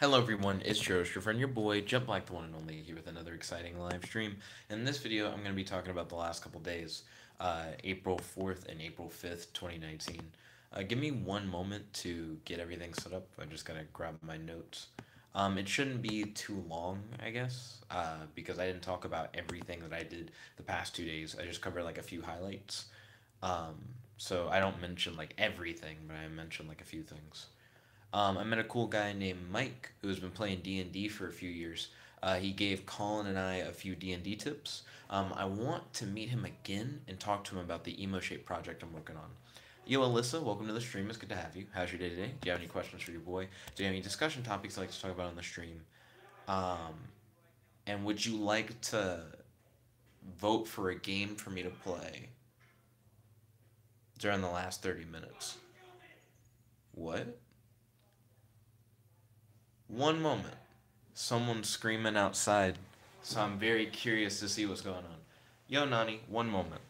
Hello everyone, it's Jarrod, your friend, your boy, Jump Like the one and only, here with another exciting live stream. In this video, I'm going to be talking about the last couple days, April 4th and April 5th, 2019. Give me one moment to get everything set up. I just gotta grab my notes. It shouldn't be too long, I guess, because I didn't talk about everything that I did the past 2 days. I just covered like a few highlights. Um, so I don't mention like everything, but I mentioned like a few things. I met a cool guy named Mike who has been playing D&D for a few years. He gave Collin and I a few D&D tips. I want to meet him again and talk to him about the Emoshape project I'm working on. Yo, Alyssa, welcome to the stream. It's good to have you. How's your day today? Do you have any questions for your boy? Do you have any discussion topics you'd like to talk about on the stream? Um, and would you like to vote for a game for me to play during the last 30 minutes? What? One moment. Someone's screaming outside, so I'm very curious to see what's going on. Yo, Nani, one moment.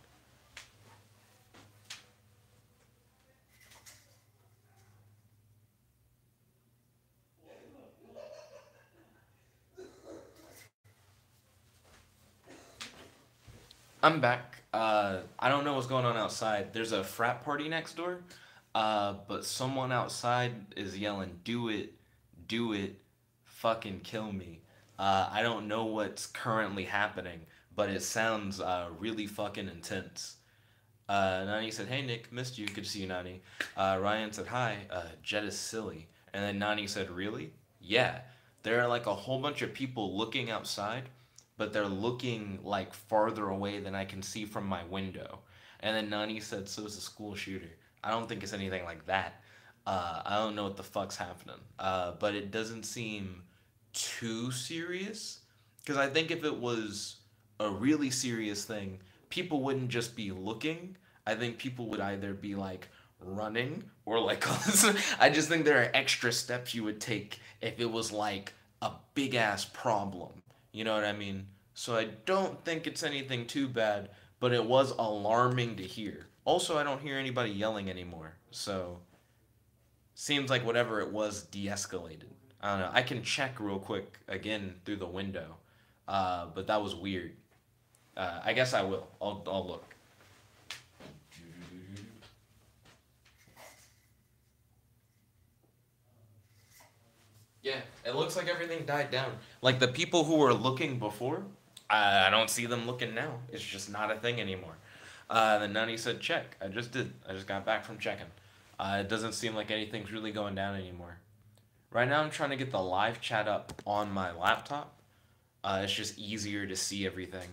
I'm back. I don't know what's going on outside. There's a frat party next door, but someone outside is yelling, do it, fucking kill me. I don't know what's currently happening, but it sounds really fucking intense. Nani said, "Hey Nick, missed you. Good to see you, Nani." Ryan said, "Hi." Jet is silly, and then Nani said, "Really? Yeah." There are like a whole bunch of people looking outside, but they're looking like farther away than I can see from my window. And then Nani said, "So it's a school shooter." I don't think it's anything like that. I don't know what the fuck's happening, but it doesn't seem too serious. Because I think if it was a really serious thing, people wouldn't just be looking. I think people would either be like running or like I just think there are extra steps you would take if it was like a big ass problem. You know what I mean? So I don't think it's anything too bad, but it was alarming to hear. Also, I don't hear anybody yelling anymore. So seems like whatever it was de-escalated. I don't know. I can check real quick again through the window, but that was weird. I guess I will. I'll look. Yeah, it looks like everything died down. Like the people who were looking before, I don't see them looking now. It's just not a thing anymore. Then Nani said, check. I just did. I just got back from checking. It doesn't seem like anything's really going down anymore. Right now, I'm trying to get the live chat up on my laptop. It's just easier to see everything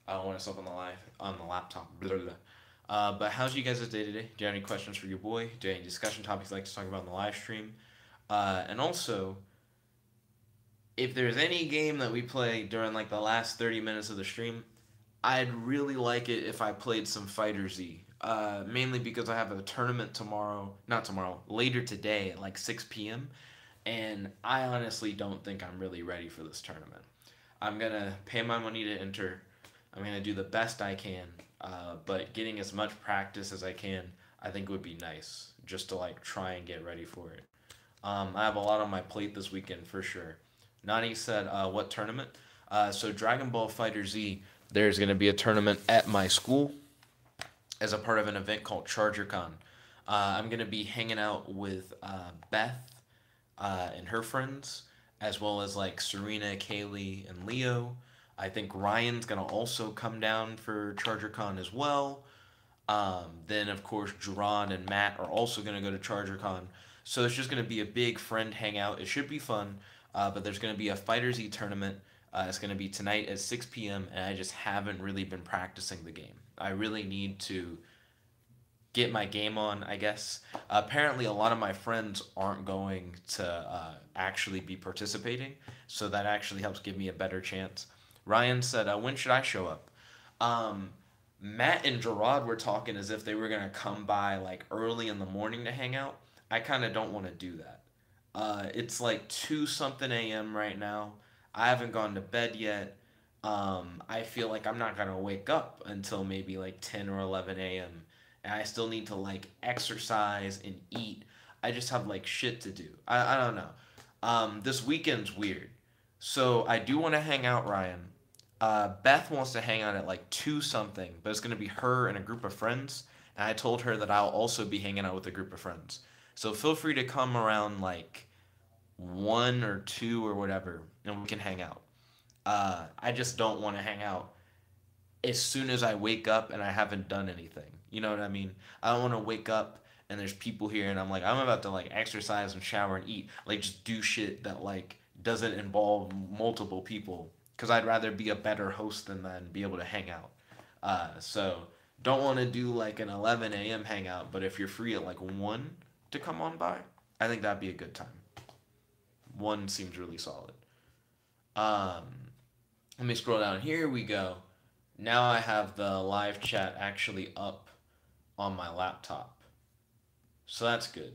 when it's up on the laptop. Blah, blah, blah. But how's you guys' day today? Do you have any questions for your boy? Do you have any discussion topics you'd like to talk about in the live stream? And also, if there's any game that we play during like the last 30 minutes of the stream, I'd really like it if I played some Fighter Z. Mainly because I have a tournament tomorrow, not tomorrow, later today at like 6 p.m. And I honestly don't think I'm really ready for this tournament. I'm gonna pay my money to enter. I'm gonna do the best I can, but getting as much practice as I can, I think would be nice, just to like try and get ready for it. I have a lot on my plate this weekend for sure. Nani said, "What tournament?" So Dragon Ball Fighter Z. There's gonna be a tournament at my school as a part of an event called ChargerCon. I'm gonna be hanging out with Beth and her friends, as well as like Serena, Kaylee, and Leo. I think Ryan's gonna also come down for ChargerCon as well. Then of course Jarrod and Matt are also gonna go to ChargerCon. So it's just gonna be a big friend hangout. It should be fun. But there's gonna be a Fighter Z tournament. It's gonna be tonight at 6 p.m. and I just haven't really been practicing the game. I really need to get my game on, I guess. Apparently, a lot of my friends aren't going to actually be participating, so that actually helps give me a better chance. Ryan said, "When should I show up?" Um, Matt and Jarrod were talking as if they were gonna come by like early in the morning to hang out. I kind of don't want to do that. It's like 2 something a.m. right now. I haven't gone to bed yet. I feel like I'm not gonna wake up until maybe like 10 or 11 a.m. And I still need to like exercise and eat. I just have like shit to do. I don't know. This weekend's weird. So I do want to hang out, Ryan. Beth wants to hang out at like 2 something, but it's going to be her and a group of friends. And I told her that I'll also be hanging out with a group of friends. So feel free to come around like 1 or 2 or whatever, and we can hang out. I just don't want to hang out as soon as I wake up and I haven't done anything. You know what I mean? I don't want to wake up and there's people here and I'm like, I'm about to like exercise and shower and eat. Like, just do shit that like doesn't involve multiple people. Because I'd rather be a better host than that and be able to hang out. So don't want to do like an 11 a.m. hangout, but if you're free at like 1 to come on by, I think that'd be a good time. 1 seems really solid. Um, Let me scroll down. Here we go. Now I have the live chat actually up on my laptop. So that's good.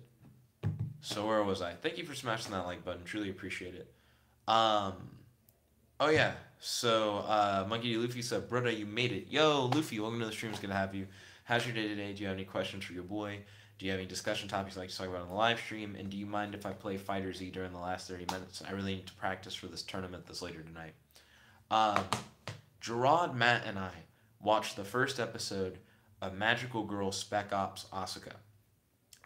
So where was I? Thank you for smashing that like button. Truly appreciate it. Um, oh yeah. So Monkey D. Luffy said, "Brother, you made it. Yo, Luffy, welcome to the stream. It's good to have you. How's your day today? Do you have any questions for your boy? Do you have any discussion topics you'd like to talk about on the live stream? And do you mind if I play Fighter Z during the last 30 minutes? I really need to practice for this tournament that's later tonight." Um, Jarrod, Matt, and I watched the first episode of Magical Girl Spec Ops Asuka.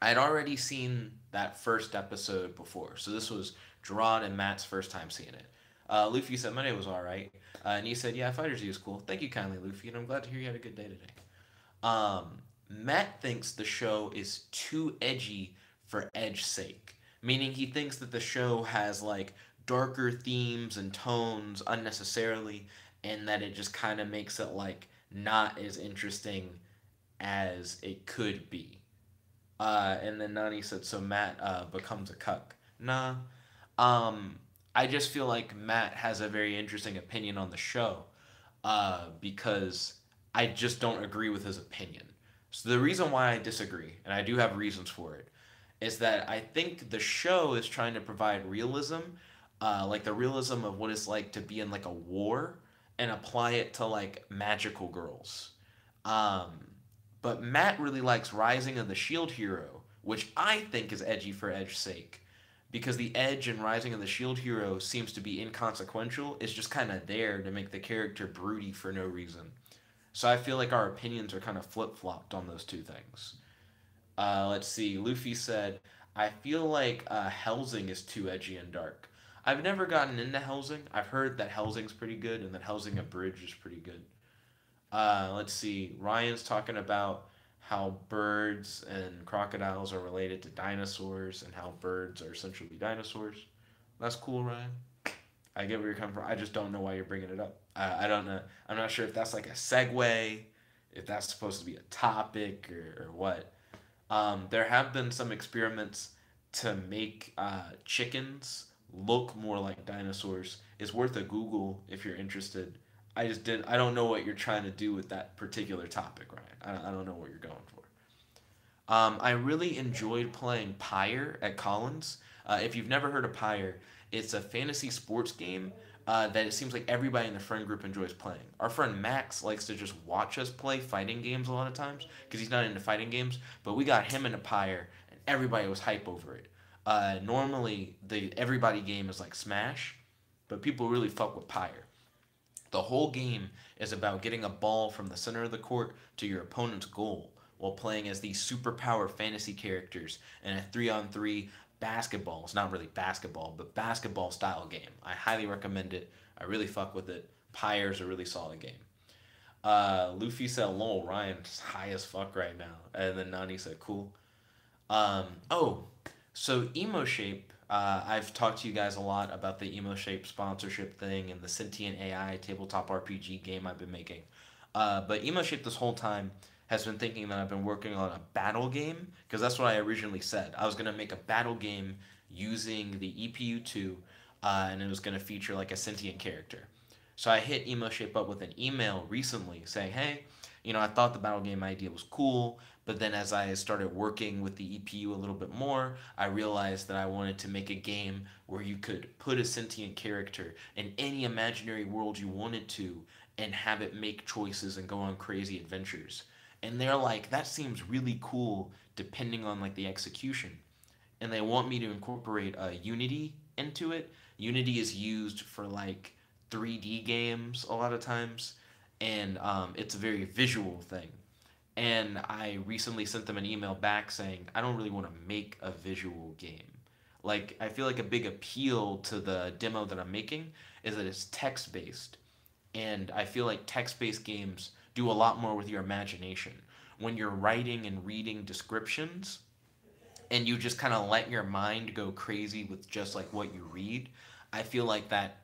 I had already seen that first episode before, so this was Jarrod and Matt's first time seeing it. Luffy said Monday was alright, and he said, "Yeah, Fighter Z is cool. Thank you kindly, Luffy, and I'm glad to hear you had a good day today." Matt thinks the show is too edgy for edge's sake, meaning he thinks that the show has like darker themes and tones unnecessarily, and that it just kind of makes it like not as interesting as it could be. And then Nani said, so Matt becomes a cuck. Nah. I just feel like Matt has a very interesting opinion on the show because I just don't agree with his opinion. So the reason why I disagree, and I do have reasons for it, is that I think the show is trying to provide realism, like the realism of what it's like to be in like a war, and apply it to like magical girls. Um, but Matt really likes Rising of the Shield Hero, which I think is edgy for edge's sake. Because the edge in Rising of the Shield Hero seems to be inconsequential. It's just kind of there to make the character broody for no reason. So I feel like our opinions are kind of flip flopped on those two things. Let's see. Luffy said, I feel like Helsing is too edgy and dark. I've never gotten into Helsing. I've heard that Helsing's pretty good and that Helsing Abridged is pretty good. Let's see. Ryan's talking about how birds and crocodiles are related to dinosaurs and how birds are essentially dinosaurs. That's cool, Ryan. I get where you're coming from. I just don't know why you're bringing it up. I don't know. I'm not sure if that's like a segue, if that's supposed to be a topic or what. There have been some experiments to make chickens look more like dinosaurs. It's worth a Google if you're interested. I just didn't. I don't know what you're trying to do with that particular topic, Ryan. I don't know what you're going for. I really enjoyed playing Pyre at Collins. If you've never heard of Pyre, it's a fantasy sports game that it seems like everybody in the friend group enjoys playing. Our friend Max likes to just watch us play fighting games a lot of times because he's not into fighting games. But we got him into Pyre, and everybody was hype over it. Normally, the everybody game is like Smash, but people really fuck with Pyre. The whole game is about getting a ball from the center of the court to your opponent's goal while playing as these superpower fantasy characters in a 3-on-3 basketball. It's not really basketball, but basketball style game. I highly recommend it. I really fuck with it. Pyre's a really solid game. Luffy said, lol, Ryan's high as fuck right now. And then Nani said, cool. Oh, so Emoshape, I've talked to you guys a lot about the Emoshape sponsorship thing and the sentient AI tabletop RPG game I've been making. But Emoshape this whole time has been thinking that I've been working on a battle game, because that's what I originally said. I was going to make a battle game using the EPU2, and it was going to feature like a sentient character. So I hit Emoshape up with an email recently saying, hey, I thought the battle game idea was cool, but then as I started working with the EPU a little bit more, I realized that I wanted to make a game where you could put a sentient character in any imaginary world you wanted to and have it make choices and go on crazy adventures. And they're like, that seems really cool depending on like the execution. And they want me to incorporate Unity into it. Unity is used for like 3D games a lot of times, and it's a very visual thing. And I recently sent them an email back saying I don't really want to make a visual game. Like I feel like a big appeal to the demo that I'm making is that it's text based, and I feel like text based games do a lot more with your imagination. When you're writing and reading descriptions, and you just kind of let your mind go crazy with just like what you read, I feel like that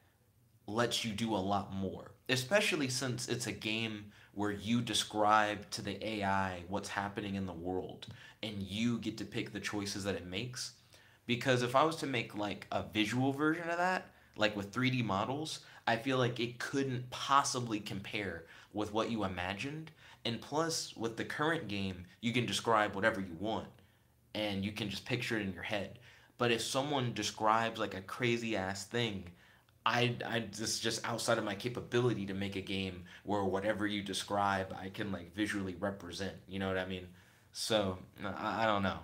lets you do a lot more. Especially since it's a game where you describe to the AI what's happening in the world and you get to pick the choices that it makes. Because if I was to make like a visual version of that, like with 3D models, I feel like it couldn't possibly compare with what you imagined. And plus, with the current game, you can describe whatever you want and you can just picture it in your head. But if someone describes like a crazy ass thing, I just outside of my capability to make a game where whatever you describe, I can like visually represent. You know what I mean? So I don't know.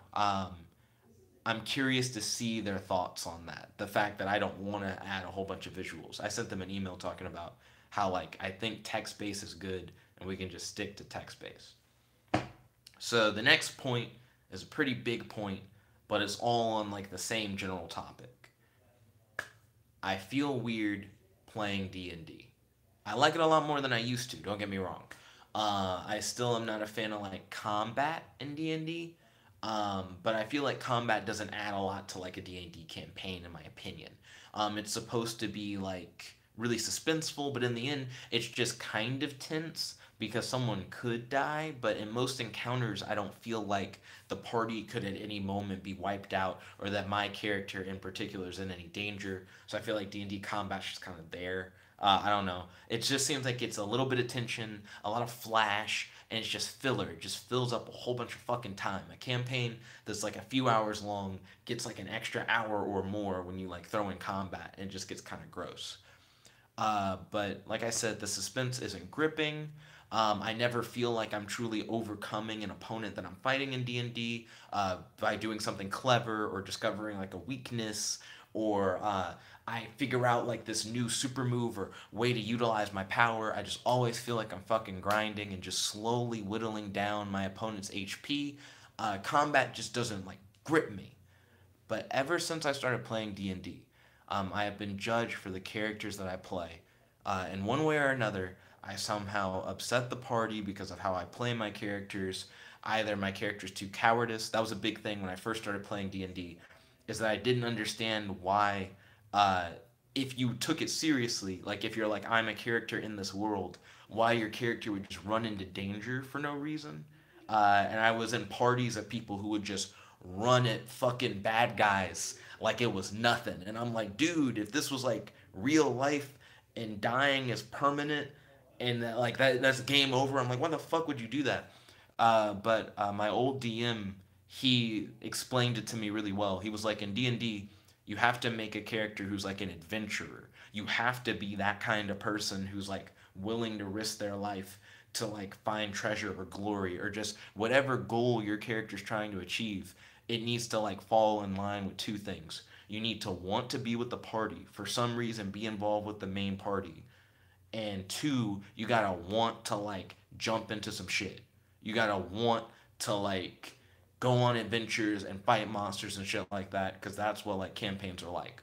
I'm curious to see their thoughts on that. The fact that I don't want to add a whole bunch of visuals. I sent them an email talking about how like I think text based is good and we can just stick to text based. So the next point is a pretty big point, but it's all on like the same general topic. I feel weird playing D&D. I like it a lot more than I used to. Don't get me wrong. I still am not a fan of like combat in D&D, but I feel like combat doesn't add a lot to like a D&D campaign, in my opinion. It's supposed to be like really suspenseful, but in the end, it's just kind of tense because someone could die. But in most encounters, I don't feel like the party could at any moment be wiped out or that my character in particular is in any danger. So I feel like D&D combat's just kind of there. I don't know. It just seems like it's a little bit of tension, a lot of flash, and it's just filler. It just fills up a whole bunch of fucking time. A campaign that's like a few hours long gets like an extra hour or more when you like throw in combat, and it just gets kind of gross. But like I said, the suspense isn't gripping. I never feel like I'm truly overcoming an opponent that I'm fighting in D&D by doing something clever or discovering like a weakness or I figure out like this new super move or way to utilize my power. I just always feel like I'm fucking grinding and just slowly whittling down my opponent's HP. Combat just doesn't like grip me. But ever since I started playing D&D, I have been judged for the characters that I play. In one way or another, I somehow upset the party because of how I play my characters. Either my character's too cowardice. That was a big thing when I first started playing D&D, is that I didn't understand why, uh, if you took it seriously, like if you're like, I'm a character in this world, why your character would just run into danger for no reason. And I was in parties of people who would just run at fucking bad guys like it was nothing. And I'm like, dude, if this was like real life and dying is permanent and like that's game over, I'm like, why the fuck would you do that? But my old DM, he explained it to me really well. He was like, in D&D, you have to make a character who's like an adventurer. You have to be that kind of person who's like willing to risk their life to like find treasure or glory or just whatever goal your character's trying to achieve. It needs to like fall in line with two things. You need to want to be with the party, for some reason be involved with the main party. And two, you gotta want to like jump into some shit. You gotta want to like go on adventures and fight monsters and shit like that, because that's what like campaigns are like.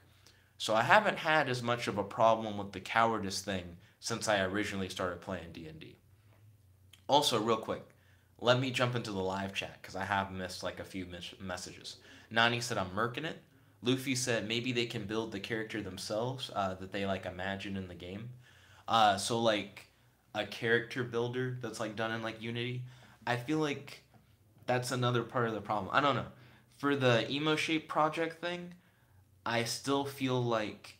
So I haven't had as much of a problem with the cowardice thing since I originally started playing D&D. Also, real quick, let me jump into the live chat because I have missed like a few messages. Nani said I'm murking it. Luffy said maybe they can build the character themselves that they like imagine in the game. So like a character builder that's like done in like Unity. I feel like that's another part of the problem. I don't know. For the Emoshape project thing, I still feel like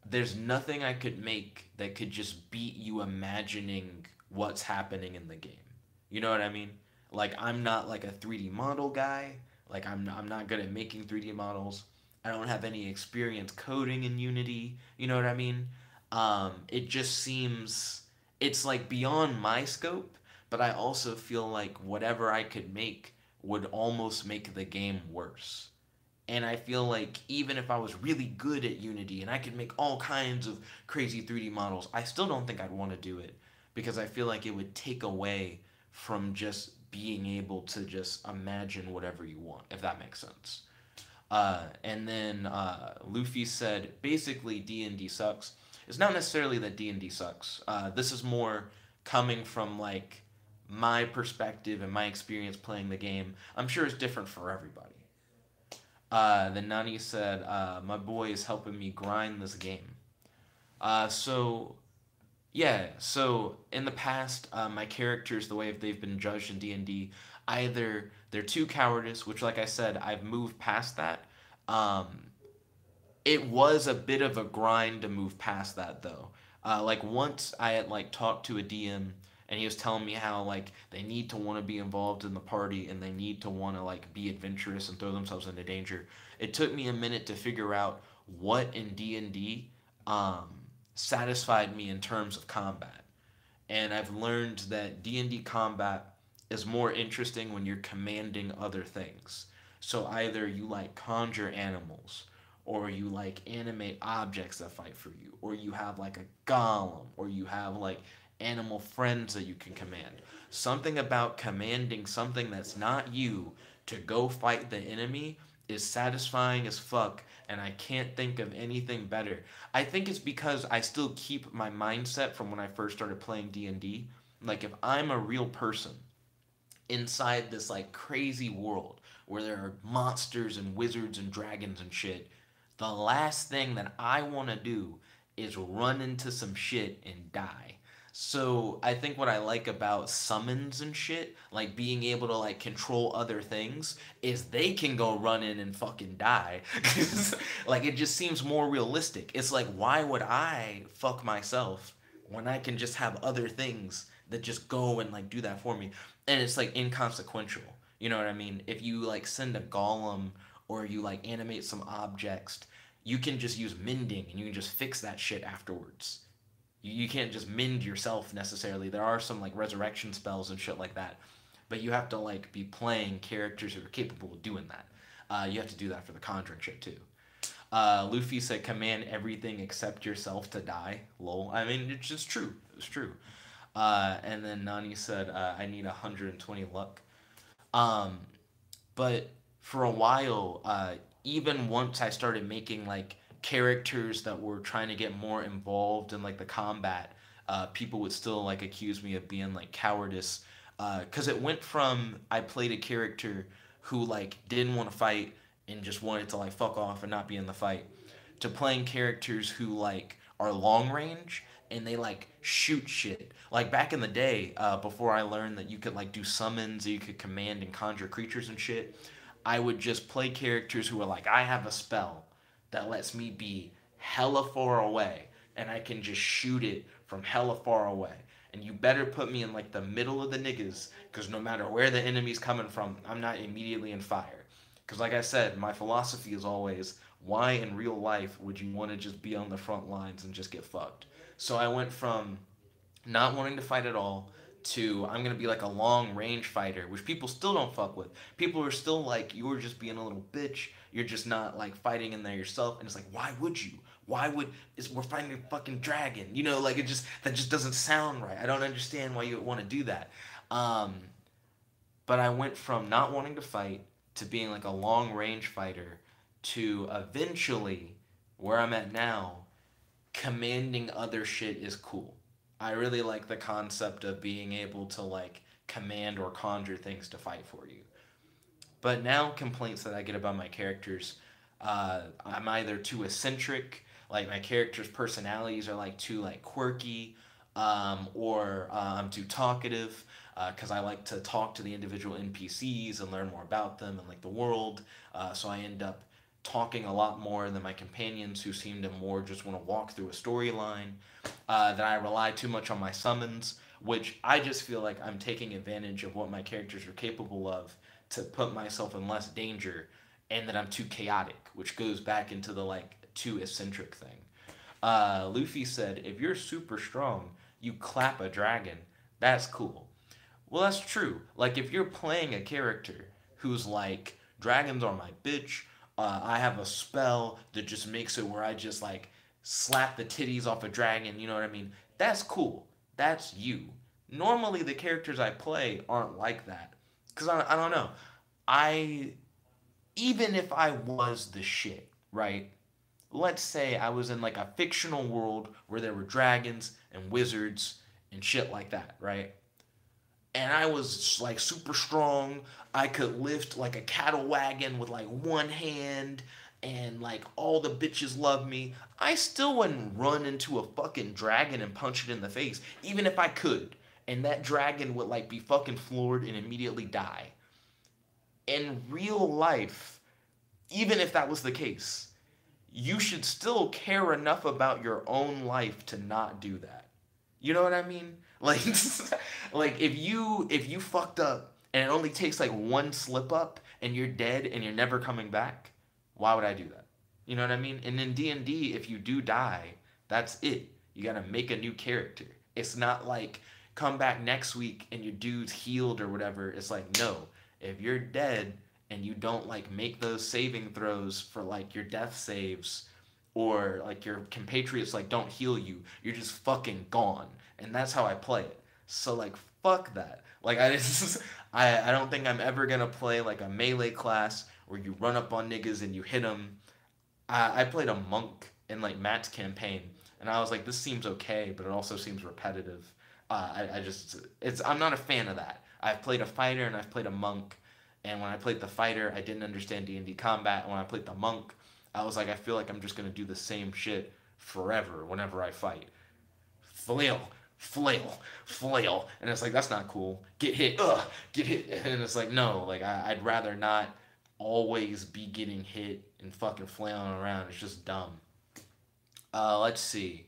there's nothing I could make that could just beat you imagining what's happening in the game. You know what I mean? Like I'm not like a 3D model guy. Like I'm not good at making 3D models. I don't have any experience coding in Unity. You know what I mean? It just seems it's like beyond my scope, but I also feel like whatever I could make would almost make the game worse. And I feel like even if I was really good at Unity and I could make all kinds of crazy 3D models, I still don't think I'd want to do it because I feel like it would take away from just being able to just imagine whatever you want, if that makes sense. And then Luffy said, basically D&D sucks. It's not necessarily that D&D sucks. This is more coming from like my perspective and my experience playing the game. I'm sure it's different for everybody. Then Nani said, my boy is helping me grind this game. So yeah, so in the past, my characters, the way they've been judged in D&D, either they're too cowardice, which, like I said, I've moved past that. Um, it was a bit of a grind to move past that, though. Like once I had like talked to a DM, and he was telling me how like they need to want to be involved in the party and they need to want to like be adventurous and throw themselves into danger. It took me a minute to figure out what in D&D satisfied me in terms of combat. And I've learned that D&D combat is more interesting when you're commanding other things. So either you like conjure animals, or you like animate objects that fight for you, or you have like a golem, or you have like animal friends that you can command. Something about commanding something that's not you to go fight the enemy is satisfying as fuck, and I can't think of anything better. I think it's because I still keep my mindset from when I first started playing D&D. Like if I'm a real person inside this like crazy world where there are monsters and wizards and dragons and shit, the last thing that I want to do is run into some shit and die. So I think what I like about summons and shit, like being able to like control other things, is they can go run in and fucking die. 'Cause, like it just seems more realistic. It's like, why would I fuck myself when I can just have other things that just go and like do that for me? And it's like inconsequential. You know what I mean? If you like send a golem or you like animate some objects, you can just use mending and you can just fix that shit afterwards. You can't just mend yourself necessarily. There are some like resurrection spells and shit like that, but you have to like be playing characters who are capable of doing that. You have to do that for the conjuring shit too. Luffy said, "Command everything except yourself to die." Lol. I mean, it's just true. It's true. And then Nani said, "I need 120 luck." Um, but for a while, even once I started making like characters that were trying to get more involved in like the combat, people would still like accuse me of being like cowardice. Because it went from I played a character who like didn't want to fight and just wanted to like fuck off and not be in the fight, to playing characters who like are long range and they like shoot shit. Like back in the day, before I learned that you could like do summons, you could command and conjure creatures and shit, I would just play characters who were like, I have a spell that lets me be hella far away and I can just shoot it from hella far away. And you better put me in like the middle of the niggas, because no matter where the enemy's coming from, I'm not immediately in fire. Because like I said, my philosophy is always, why in real life would you want to just be on the front lines and just get fucked? So I went from not wanting to fight at all to I'm gonna be like a long range fighter, which people still don't fuck with. People are still like, you're just being a little bitch. You're just not like fighting in there yourself. And it's like, why would you? Why would we're fighting a fucking dragon? You know, like it just that just doesn't sound right. I don't understand why you would want to do that. Um, but I went from not wanting to fight to being like a long range fighter to eventually where I'm at now, commanding other shit is cool. I really like the concept of being able to like command or conjure things to fight for you. But now complaints that I get about my characters, I'm either too eccentric, like my characters' personalities are like too like quirky, or I'm too talkative, because I like to talk to the individual NPCs and learn more about them and like the world. So I end up talking a lot more than my companions who seem to more just want to walk through a storyline. That I rely too much on my summons, which I just feel like I'm taking advantage of what my characters are capable of to put myself in less danger, and that I'm too chaotic, which goes back into the like too eccentric thing. Luffy said, if you're super strong, you clap a dragon. That's cool. Well, that's true. Like if you're playing a character who's like, dragons are my bitch, I have a spell that just makes it where I just like slap the titties off a dragon. You know what I mean? That's cool. That's you. Normally, the characters I play aren't like that. Because I don't know. I, even if I was the shit, right? Let's say I was in like a fictional world where there were dragons and wizards and shit like that, right? And I was like super strong. I could lift like a cattle wagon with like one hand, and like all the bitches love me. I still wouldn't run into a fucking dragon and punch it in the face, even if I could. And that dragon would like be fucking floored and immediately die. In real life, even if that was the case, you should still care enough about your own life to not do that. You know what I mean? Like, like if you fucked up and it only takes like one slip up and you're dead and you're never coming back, why would I do that? You know what I mean? And in D&D, if you do die, that's it. You gotta make a new character. It's not like come back next week and your dude's healed or whatever. It's like no, if you're dead and you don't like make those saving throws for like your death saves, or like your compatriots like don't heal you, you're just fucking gone. And that's how I play it. So like fuck that. Like I just I don't think I'm ever gonna play like a melee class where you run up on niggas and you hit them. I played a monk in like Matt's campaign, and I was like, this seems okay, but it also seems repetitive. I just I'm not a fan of that. I've played a fighter and I've played a monk, and when I played the fighter, I didn't understand D&D combat. And when I played the monk, I was like, I feel like I'm just gonna do the same shit forever whenever I fight. Flail, flail, flail, and it's like that's not cool. Get hit, get hit, and it's like no, like I'd rather not always be getting hit and fucking flailing around. It's just dumb. Let's see.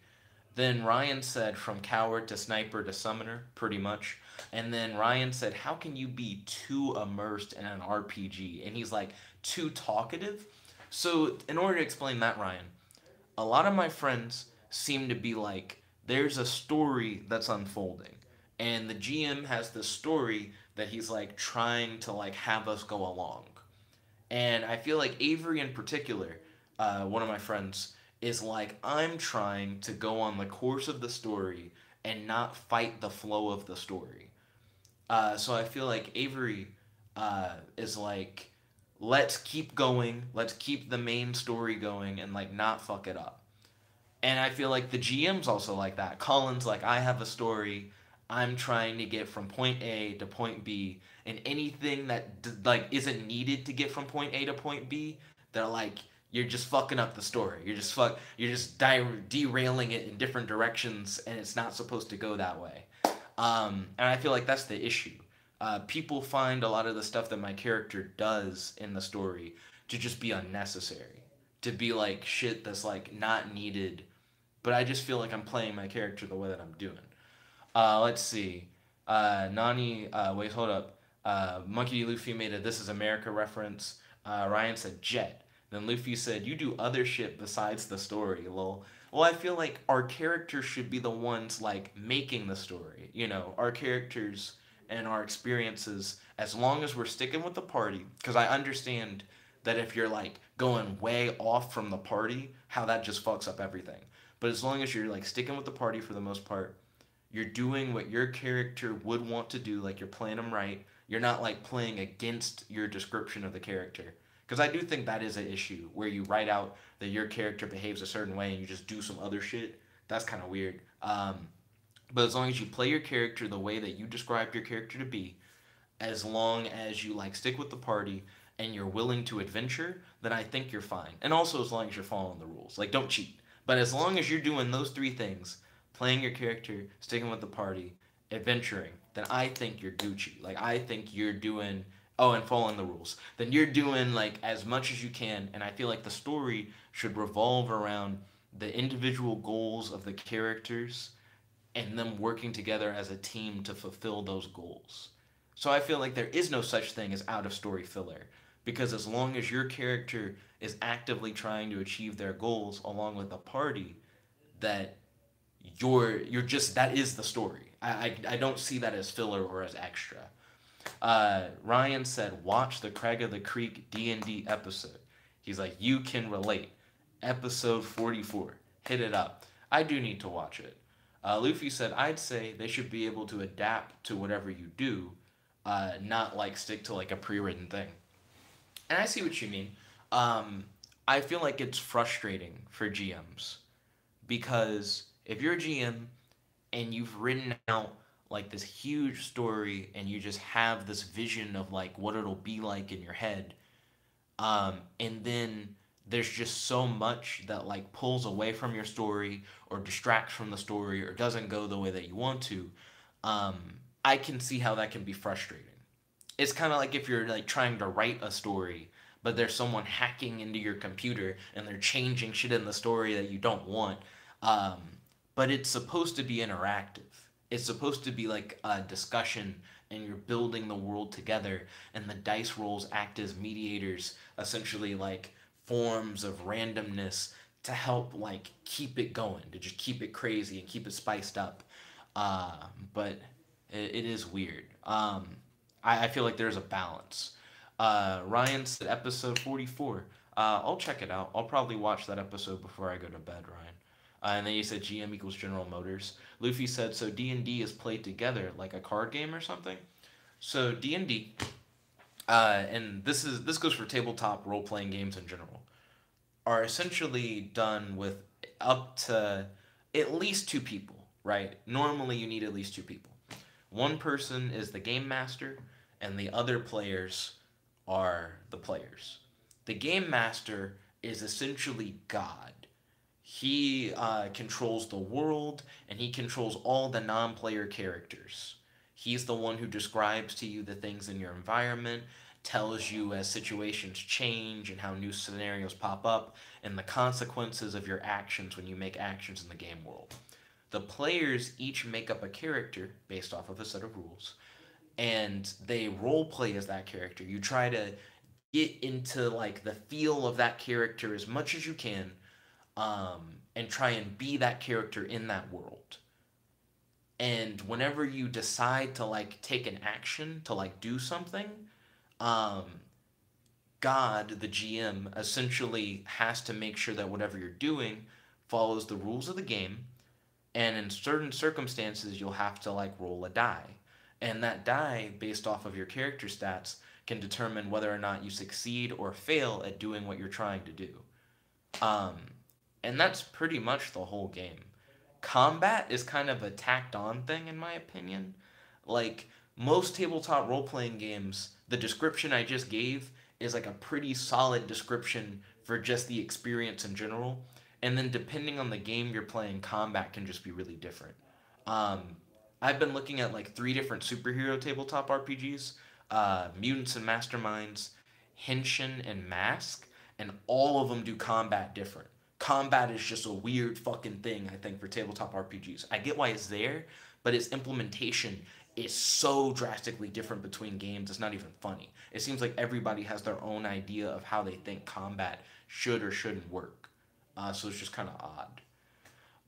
Then Ryan said from coward to sniper to summoner, pretty much. And then Ryan said, how can you be too immersed in an RPG? And he's like, too talkative? So, in order to explain that, Ryan, a lot of my friends seem to be like, there's a story that's unfolding. And the GM has this story that he's like trying to like have us go along. And I feel like Avery in particular, one of my friends, is like, I'm trying to go on the course of the story and not fight the flow of the story. So I feel like Avery is like, let's keep going, let's keep the main story going and like not fuck it up. And I feel like the GM's also like that. Collin's like, I have a story. I'm trying to get from point A to point B, and anything that like isn't needed to get from point A to point B, they're like, you're just fucking up the story. You're just derailing it in different directions, and it's not supposed to go that way. And I feel like that's the issue. People find a lot of the stuff that my character does in the story to just be unnecessary, to be like shit that's like not needed. But I just feel like I'm playing my character the way that I'm doing. Let's see. Nani, wait, hold up. Monkey D. Luffy made a This Is America reference. Ryan said Jet. Then Luffy said, you do other shit besides the story, lol. Well, I feel like our characters should be the ones, like, making the story. You know, our characters and our experiences, as long as we're sticking with the party, because I understand that if you're, like, going way off from the party, how that just fucks up everything. But as long as you're, like, sticking with the party for the most part, you're doing what your character would want to do, like, you're playing them right. You're not, like, playing against your description of the character. Because I do think that is an issue where you write out that your character behaves a certain way and you just do some other shit. That's kind of weird. But as long as you play your character the way that you described your character to be, as long as you like stick with the party and you're willing to adventure, then I think you're fine. And also as long as you're following the rules. Like don't cheat. But as long as you're doing those three things, playing your character, sticking with the party, adventuring, then I think you're Gucci. Like I think you're doing and following the rules. Then you're doing like as much as you can, and I feel like the story should revolve around the individual goals of the characters and them working together as a team to fulfill those goals. So I feel like there is no such thing as out of story filler, because as long as your character is actively trying to achieve their goals along with the party, that you're just that is the story. I don't see that as filler or as extra. Ryan said, watch the Craig of the Creek D&D episode. He's like, you can relate. Episode 44. Hit it up. I do need to watch it. Luffy said, I'd say they should be able to adapt to whatever you do, not like stick to like a pre-written thing. And I see what you mean. Um, I feel like it's frustrating for GMs because if you're a GM and you've written out like this huge story and you just have this vision of like what it'll be like in your head, and then there's just so much that like pulls away from your story or distracts from the story or doesn't go the way that you want to, um, I can see how that can be frustrating. It's kind of like if you're like trying to write a story but there's someone hacking into your computer and they're changing shit in the story that you don't want. um, but it's supposed to be interactive. It's supposed to be like a discussion and you're building the world together and the dice rolls act as mediators, essentially like forms of randomness to help like keep it going, to just keep it crazy and keep it spiced up. But it is weird. I feel like there's a balance. Ryan said episode 44. I'll check it out. I'll probably watch that episode before I go to bed, Ryan. And then you said GM equals General Motors. Luffy said, so D&D is played together like a card game or something? So D&D, and this goes for tabletop role-playing games in general, are essentially done with up to at least two people, right? Normally you need at least two people. One person is the game master, and the other players are the players. The game master is essentially God. He controls the world and he controls all the non player characters. He's the one who describes to you the things in your environment, tells you as situations change and how new scenarios pop up, and the consequences of your actions when you make actions in the game world. The players each make up a character based off of a set of rules, and they role play as that character. You try to get into like the feel of that character as much as you can, and try and be that character in that world. And whenever you decide to like take an action to like do something, um, God, the GM, essentially has to make sure that whatever you're doing follows the rules of the game. And in certain circumstances, you'll have to like roll a die. And that die, based off of your character stats, can determine whether or not you succeed or fail at doing what you're trying to do. Um, and that's pretty much the whole game. Combat is kind of a tacked on thing, in my opinion. Like, most tabletop role playing games, the description I just gave is like a pretty solid description for just the experience in general. And then, depending on the game you're playing, combat can just be really different. Um, I've been looking at like three different superhero tabletop RPGs, Mutants and Masterminds, Henshin, and Mask, and all of them do combat different. Combat is just a weird fucking thing, I think, for tabletop RPGs. I get why it's there, but its implementation is so drastically different between games, it's not even funny. It seems like everybody has their own idea of how they think combat should or shouldn't work. So it's just kind of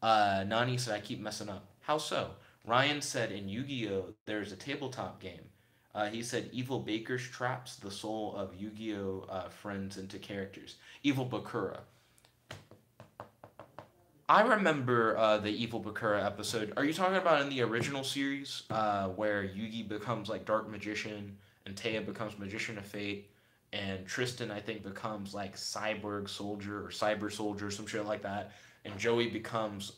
odd. Nani said, I keep messing up. How so? Ryan said, in Yu-Gi-Oh! There's a tabletop game. He said, Evil Bakers traps the soul of Yu-Gi-Oh! Friends into characters. Evil Bakura. I remember the Evil Bakura episode. Are you talking about in the original series, where Yugi becomes like Dark Magician, and Taya becomes Magician of Fate, and Tristan, I think, becomes like Cyborg Soldier or Cyber Soldier, some shit like that, and Joey becomes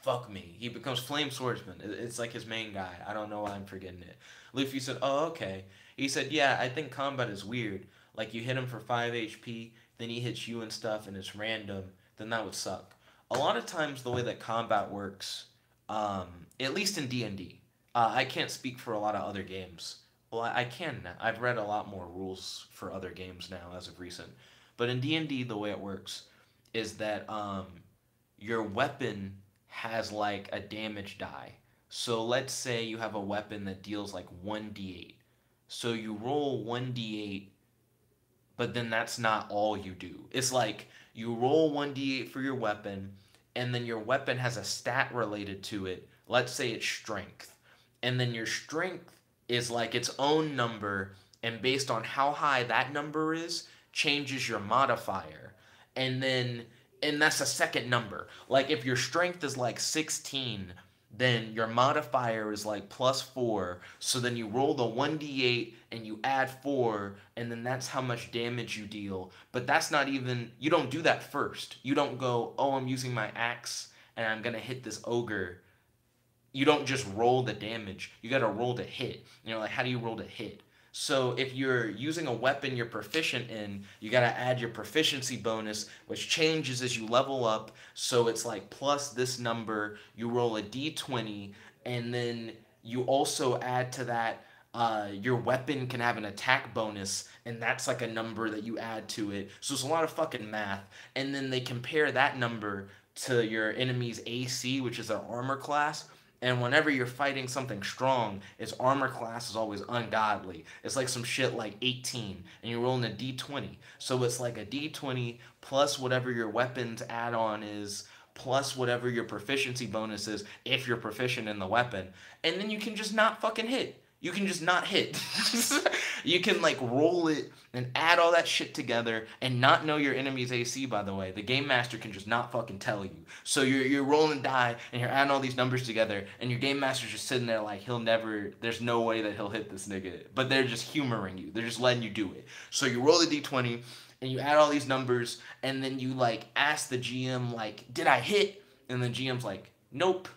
fuck me, he becomes Flame Swordsman. It's like his main guy. I don't know why I'm forgetting it. Luffy said, "Oh, okay." He said, "Yeah, I think combat is weird. Like you hit him for 5 HP, then he hits you and stuff, and it's random. Then that would suck." A lot of times, the way that combat works, at least in D&D, I can't speak for a lot of other games. Well, I can. I've read a lot more rules for other games now as of recent. But in D&D, the way it works is that your weapon has like a damage die. So let's say you have a weapon that deals like 1d8. So you roll 1d8, but then that's not all you do. It's like you roll 1d8 for your weapon, and then your weapon has a stat related to it. Let's say it's strength. And then your strength is like its own number, and based on how high that number is, changes your modifier. And then, and that's a second number. Like if your strength is like 16, then your modifier is like +4. So then you roll the 1d8 and you add 4, and then that's how much damage you deal. But that's not even, you don't do that first. You don't go, oh, I'm using my axe and I'm going to hit this ogre. You don't just roll the damage. You got to roll to hit. You know, like, how do you roll to hit? So if you're using a weapon you're proficient in, you got to add your proficiency bonus, which changes as you level up. So it's like plus this number, you roll a d20, and then you also add to that your weapon can have an attack bonus, and that's like a number that you add to it. So it's a lot of fucking math. And then they compare that number to your enemy's AC, which is their armor class. And whenever you're fighting something strong, its armor class is always ungodly. It's like some shit like 18, and you're rolling a d20. So it's like a d20 plus whatever your weapons add-on is, plus whatever your proficiency bonus is, if you're proficient in the weapon. And then you can just not fucking hit. You can just not hit. You can like roll it and add all that shit together and not know your enemy's AC, by the way. The game master can just not fucking tell you. So you're rolling die and you're adding all these numbers together, and your game master's just sitting there like, he'll never, there's no way that he'll hit this nigga. But they're just humoring you. They're just letting you do it. So you roll the d20 and you add all these numbers, and then you like ask the GM like, did I hit? And the GM's like, nope.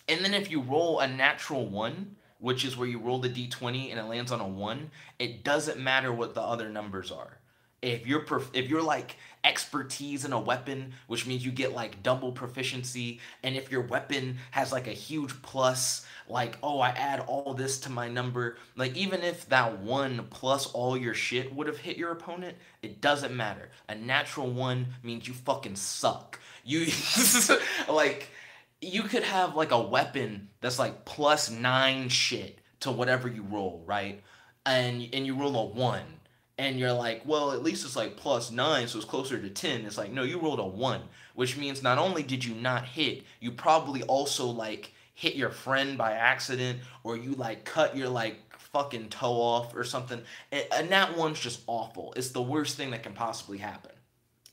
And then if you roll a natural 1, which is where you roll the d20 and it lands on a 1, it doesn't matter what the other numbers are. If you're like expertise in a weapon, which means you get like double proficiency, and if your weapon has like a huge plus, like, oh, I add all this to my number, like even if that 1 plus all your shit would have hit your opponent, it doesn't matter. A natural 1 means you fucking suck. You like, you could have like a weapon that's like +9 shit to whatever you roll, right? And you roll a 1, and you're like, well, at least it's like +9, so it's closer to 10. It's like, no, you rolled a 1, which means not only did you not hit, you probably also like hit your friend by accident, or you like cut your like fucking toe off or something. And that one's just awful. It's the worst thing that can possibly happen.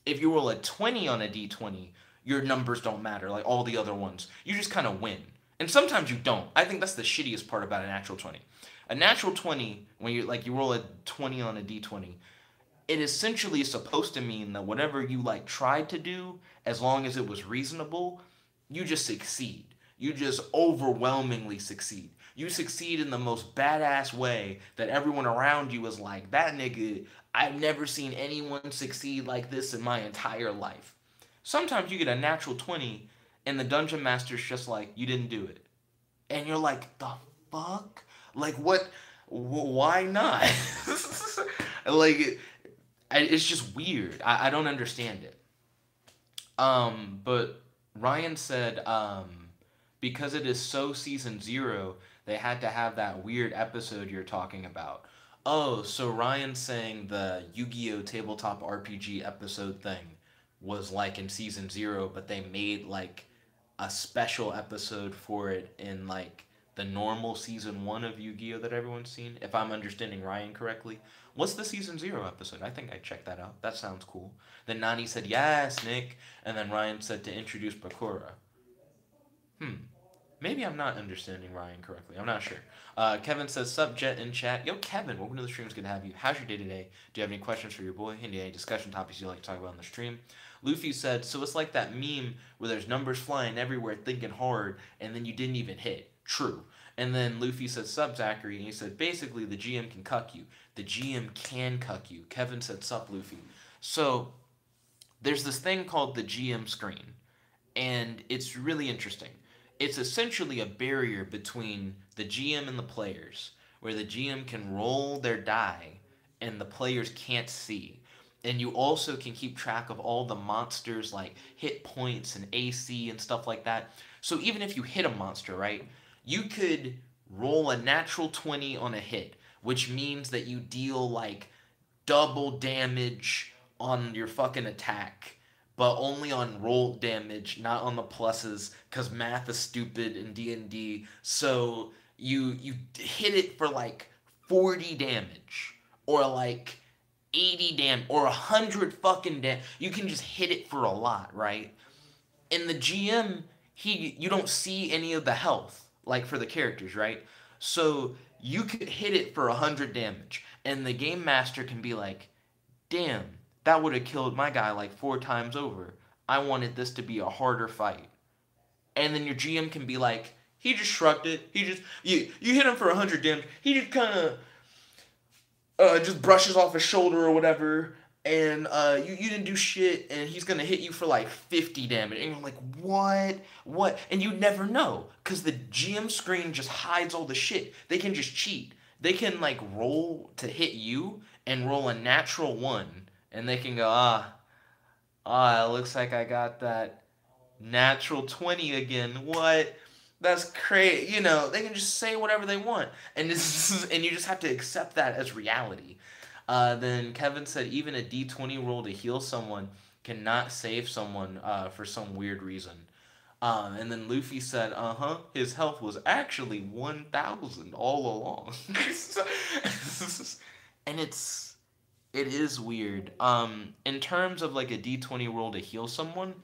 If you roll a 20 on a d20, your numbers don't matter, like all the other ones. You just kind of win. And sometimes you don't. I think that's the shittiest part about a natural 20. A natural 20, when you roll a 20 on a d20, it essentially is supposed to mean that whatever you like tried to do, as long as it was reasonable, you just succeed. You just overwhelmingly succeed. You succeed in the most badass way that everyone around you is like, that nigga, I've never seen anyone succeed like this in my entire life. Sometimes you get a natural 20, and the dungeon master's just like, you didn't do it. And you're like, the fuck? Like, what? Why not? Like, it's just weird. I don't understand it. But Ryan said, because it is so season 0, they had to have that weird episode you're talking about. Oh, so Ryan's saying the Yu-Gi-Oh! Tabletop RPG episode thing was like in season 0, but they made like a special episode for it in like the normal season 1 of Yu-Gi-Oh! That everyone's seen, if I'm understanding Ryan correctly. What's the season 0 episode? I think I'd check that out. That sounds cool. Then Nani said, yes, Nick. And then Ryan said to introduce Bakura. Maybe I'm not understanding Ryan correctly. I'm not sure. Kevin says, sup, Jet in chat. Yo, Kevin, welcome to the stream. It's good to have you. How's your day today? Do you have any questions for your boy? Any discussion topics you'd like to talk about on the stream? Luffy said, so it's like that meme where there's numbers flying everywhere thinking hard, and then you didn't even hit. True. And then Luffy said, sup, Zachary. And he said, basically, the GM can cuck you. The GM can cuck you. Kevin said, sup, Luffy. So there's this thing called the GM screen, and it's really interesting. It's essentially a barrier between the GM and the players, where the GM can roll their die and the players can't see. And you also can keep track of all the monsters like hit points and AC and stuff like that. So even if you hit a monster, right, you could roll a natural 20 on a hit, which means that you deal like double damage on your fucking attack, but only on roll damage, not on the pluses, because math is stupid in D&D. So you hit it for like 40 damage, or like 80 damage or 100 fucking damage. You can just hit it for a lot, right? In the GM, you don't see any of the health like for the characters, right? So you could hit it for 100 damage, and the game master can be like, "Damn, that would have killed my guy like 4 times over. I wanted this to be a harder fight." And then your GM can be like, "He just shrugged it. He just you hit him for 100 damage. He just kind of just brushes off his shoulder or whatever, and you didn't do shit, and he's gonna hit you for like 50 damage." And you're like, what? And you never know, because the GM screen just hides all the shit. They can just cheat. They can like roll to hit you and roll a natural one, and they can go, it looks like I got that natural 20 again. What? That's crazy. You know, they can just say whatever they want. And and you just have to accept that as reality. Then Kevin said even a D20 roll to heal someone cannot save someone for some weird reason. And then Luffy said, his health was actually 1,000 all along. And it is weird. In terms of like a D20 roll to heal someone,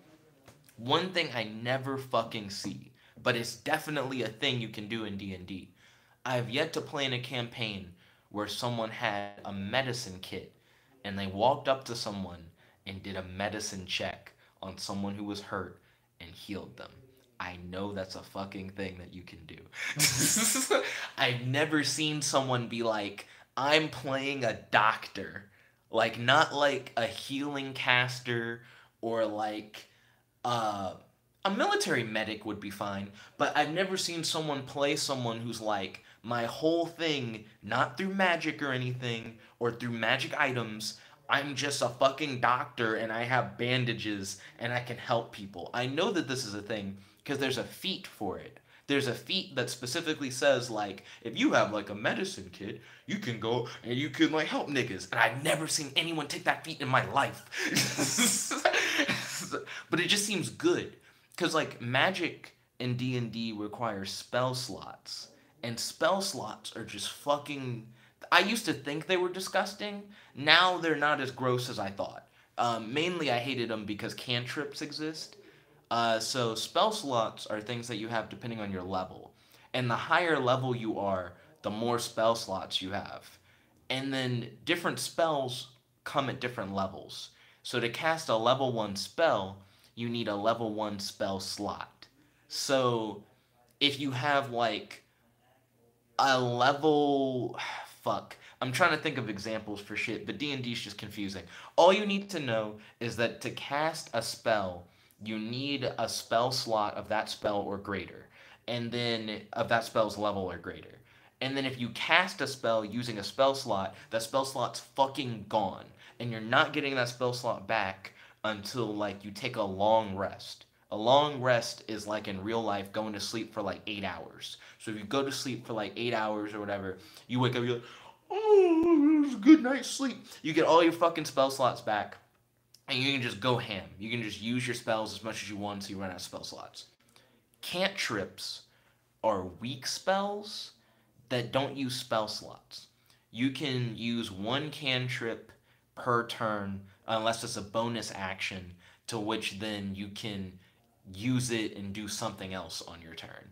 one thing I never fucking see, but it's definitely a thing you can do in D&D. I've yet to play in a campaign where someone had a medicine kit and they walked up to someone and did a medicine check on someone who was hurt and healed them. I know that's a fucking thing that you can do. I've never seen someone be like, "I'm playing a doctor." Like, not like a healing caster or like a military medic would be fine, but I've never seen someone play someone who's like, "My whole thing, not through magic or anything, or through magic items, I'm just a fucking doctor and I have bandages and I can help people." I know that this is a thing because there's a feat for it. There's a feat that specifically says, like, if you have like a medicine kit, you can go and you can like help niggas. And I've never seen anyone take that feat in my life. But it just seems good. Because like magic in D&D requires spell slots. And spell slots are just fucking... I used to think they were disgusting. Now they're not as gross as I thought. Mainly I hated them because cantrips exist. So spell slots are things that you have depending on your level. And the higher level you are, the more spell slots you have. And then different spells come at different levels. So to cast a level 1 spell, you need a level 1 spell slot. So if you have like a level... Fuck. I'm trying to think of examples for shit, but D&D is just confusing. All you need to know is that to cast a spell, you need a spell slot of that spell or greater. And then of that spell's level or greater. And then if you cast a spell using a spell slot, that spell slot's fucking gone. And you're not getting that spell slot back until like you take a long rest. A long rest is like in real life going to sleep for like 8 hours. So if you go to sleep for like 8 hours or whatever, you wake up, you're like, "Oh, it was a good night's sleep." You get all your fucking spell slots back. And you can just go ham. You can just use your spells as much as you want until you run out of spell slots. Cantrips are weak spells that don't use spell slots. You can use one cantrip per turn unless it's a bonus action, to which then you can use it and do something else on your turn.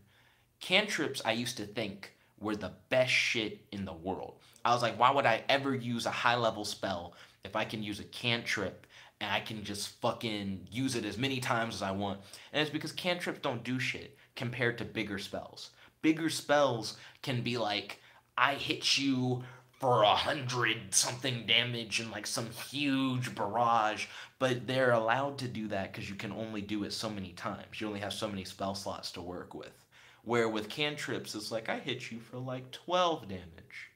Cantrips, I used to think, were the best shit in the world. I was like, why would I ever use a high level spell if I can use a cantrip and I can just fucking use it as many times as I want? And it's because cantrips don't do shit compared to bigger spells. Bigger spells can be like, I hit you for 100 something damage and like some huge barrage, but they're allowed to do that because you can only do it so many times. You only have so many spell slots to work with. Where with cantrips, it's like, I hit you for like 12 damage.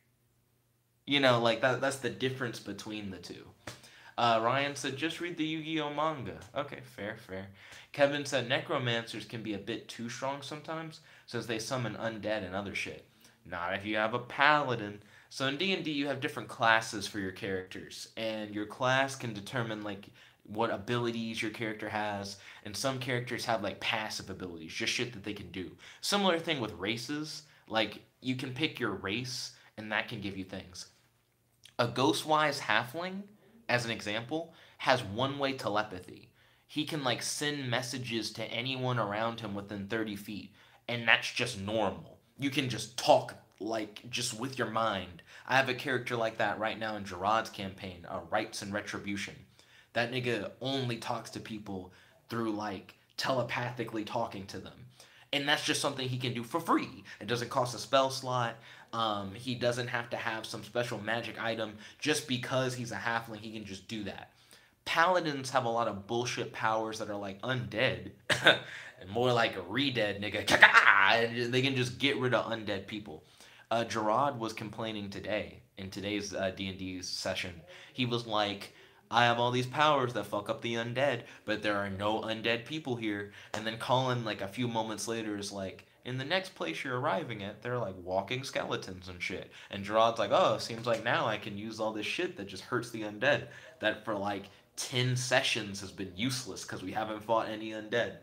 You know, like that's the difference between the two. Ryan said, just read the Yu-Gi-Oh manga. Okay, fair. Kevin said, necromancers can be a bit too strong sometimes, since they summon undead and other shit. Not if you have a paladin. So in D&D, you have different classes for your characters, and your class can determine like what abilities your character has, and some characters have like passive abilities, just shit that they can do. Similar thing with races, like you can pick your race, and that can give you things. A Ghostwise halfling, as an example, has one-way telepathy. He can like send messages to anyone around him within 30 feet, and that's just normal. You can just talk like just with your mind. I have a character like that right now in Jarrod's campaign, Rights and Retribution. That nigga only talks to people through like telepathically talking to them. And that's just something he can do for free. It doesn't cost a spell slot. He doesn't have to have some special magic item. Just because he's a halfling, he can just do that. Paladins have a lot of bullshit powers that are like undead. And more like a re-dead nigga. And they can just get rid of undead people. Jarrod was complaining today, in today's D&D session. He was like, I have all these powers that fuck up the undead, but there are no undead people here. And then Collin, like a few moments later, is like, in the next place you're arriving at, they're like walking skeletons and shit. And Jarrod's like, oh, seems like now I can use all this shit that just hurts the undead. That for like 10 sessions has been useless because we haven't fought any undead.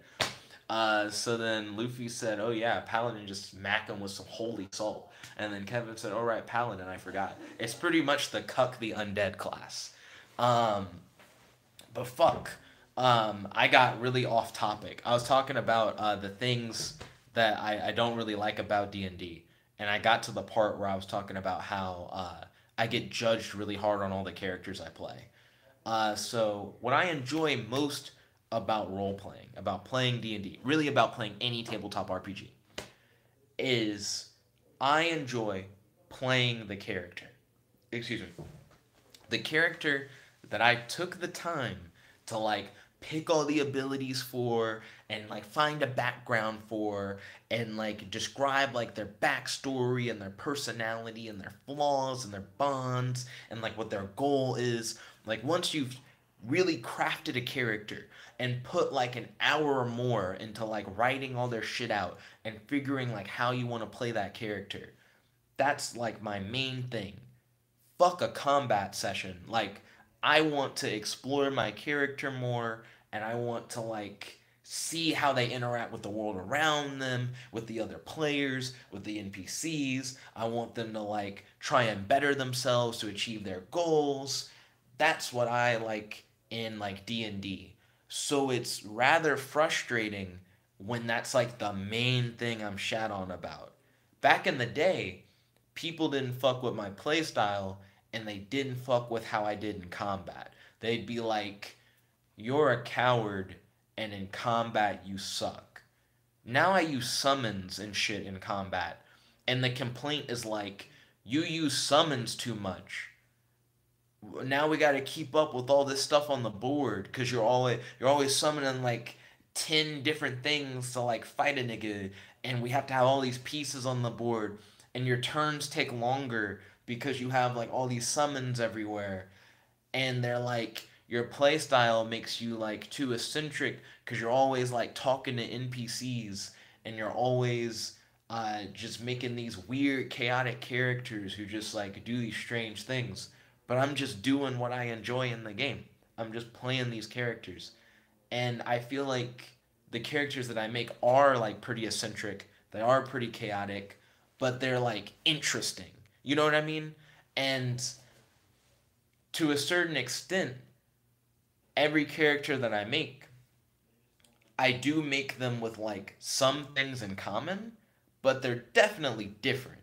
So then Luffy said, oh yeah, Paladin, just smack him with some holy salt. And then Kevin said, alright, Paladin, I forgot. It's pretty much the cuck the undead class. But fuck. I got really off topic. I was talking about the things that I don't really like about D&D. And I got to the part where I was talking about how I get judged really hard on all the characters I play. So what I enjoy most about role-playing, about playing D&D, really about playing any tabletop RPG, is I enjoy playing the character. Excuse me. The character that I took the time to like pick all the abilities for and like find a background for and like describe like their backstory and their personality and their flaws and their bonds and like what their goal is. Like once you've really crafted a character and put like an hour or more into like writing all their shit out and figuring like how you want to play that character, that's like my main thing. Fuck a combat session. Like I want to explore my character more and I want to like see how they interact with the world around them, with the other players, with the NPCs. I want them to like try and better themselves to achieve their goals. That's what I like in like D&D. So it's rather frustrating when that's like the main thing I'm shat on about. Back in the day, people didn't fuck with my playstyle and they didn't fuck with how I did in combat. They'd be like, you're a coward and in combat you suck. Now I use summons and shit in combat and the complaint is like, you use summons too much. Now we got to keep up with all this stuff on the board because you're always summoning like 10 different things to like fight a nigga and we have to have all these pieces on the board and your turns take longer because you have like all these summons everywhere and they're like your playstyle makes you like too eccentric because you're always like talking to NPCs and you're always just making these weird chaotic characters who just like do these strange things. But I'm just doing what I enjoy in the game. I'm just playing these characters. And I feel like the characters that I make are like pretty eccentric. They are pretty chaotic, but they're like interesting. You know what I mean? And to a certain extent, every character that I make, I do make them with like some things in common, but they're definitely different.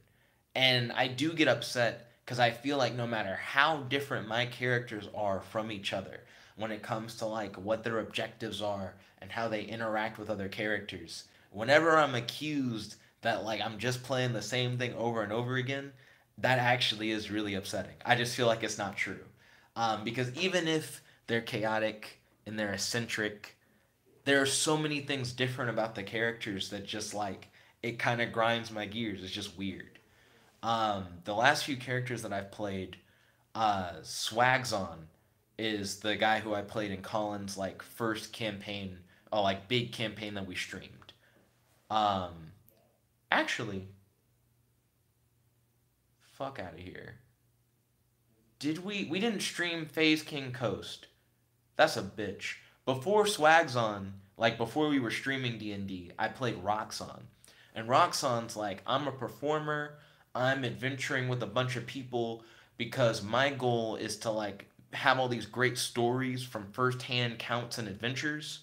And I do get upset because I feel like no matter how different my characters are from each other when it comes to like what their objectives are and how they interact with other characters, whenever I'm accused that like I'm just playing the same thing over and over again, that actually is really upsetting. I just feel like it's not true. Because even if they're chaotic and they're eccentric, there are so many things different about the characters that just like it kind of grinds my gears. It's just weird. The last few characters that I've played, Swagzon is the guy who I played in Collin's like first campaign, or like big campaign that we streamed. Actually, fuck out of here. Did we didn't stream FaZe King Coast. That's a bitch. Before Swagzon, like before we were streaming D&D, I played Roxxon. And Roxxon's like, I'm a performer. I'm adventuring with a bunch of people because my goal is to like have all these great stories from firsthand counts and adventures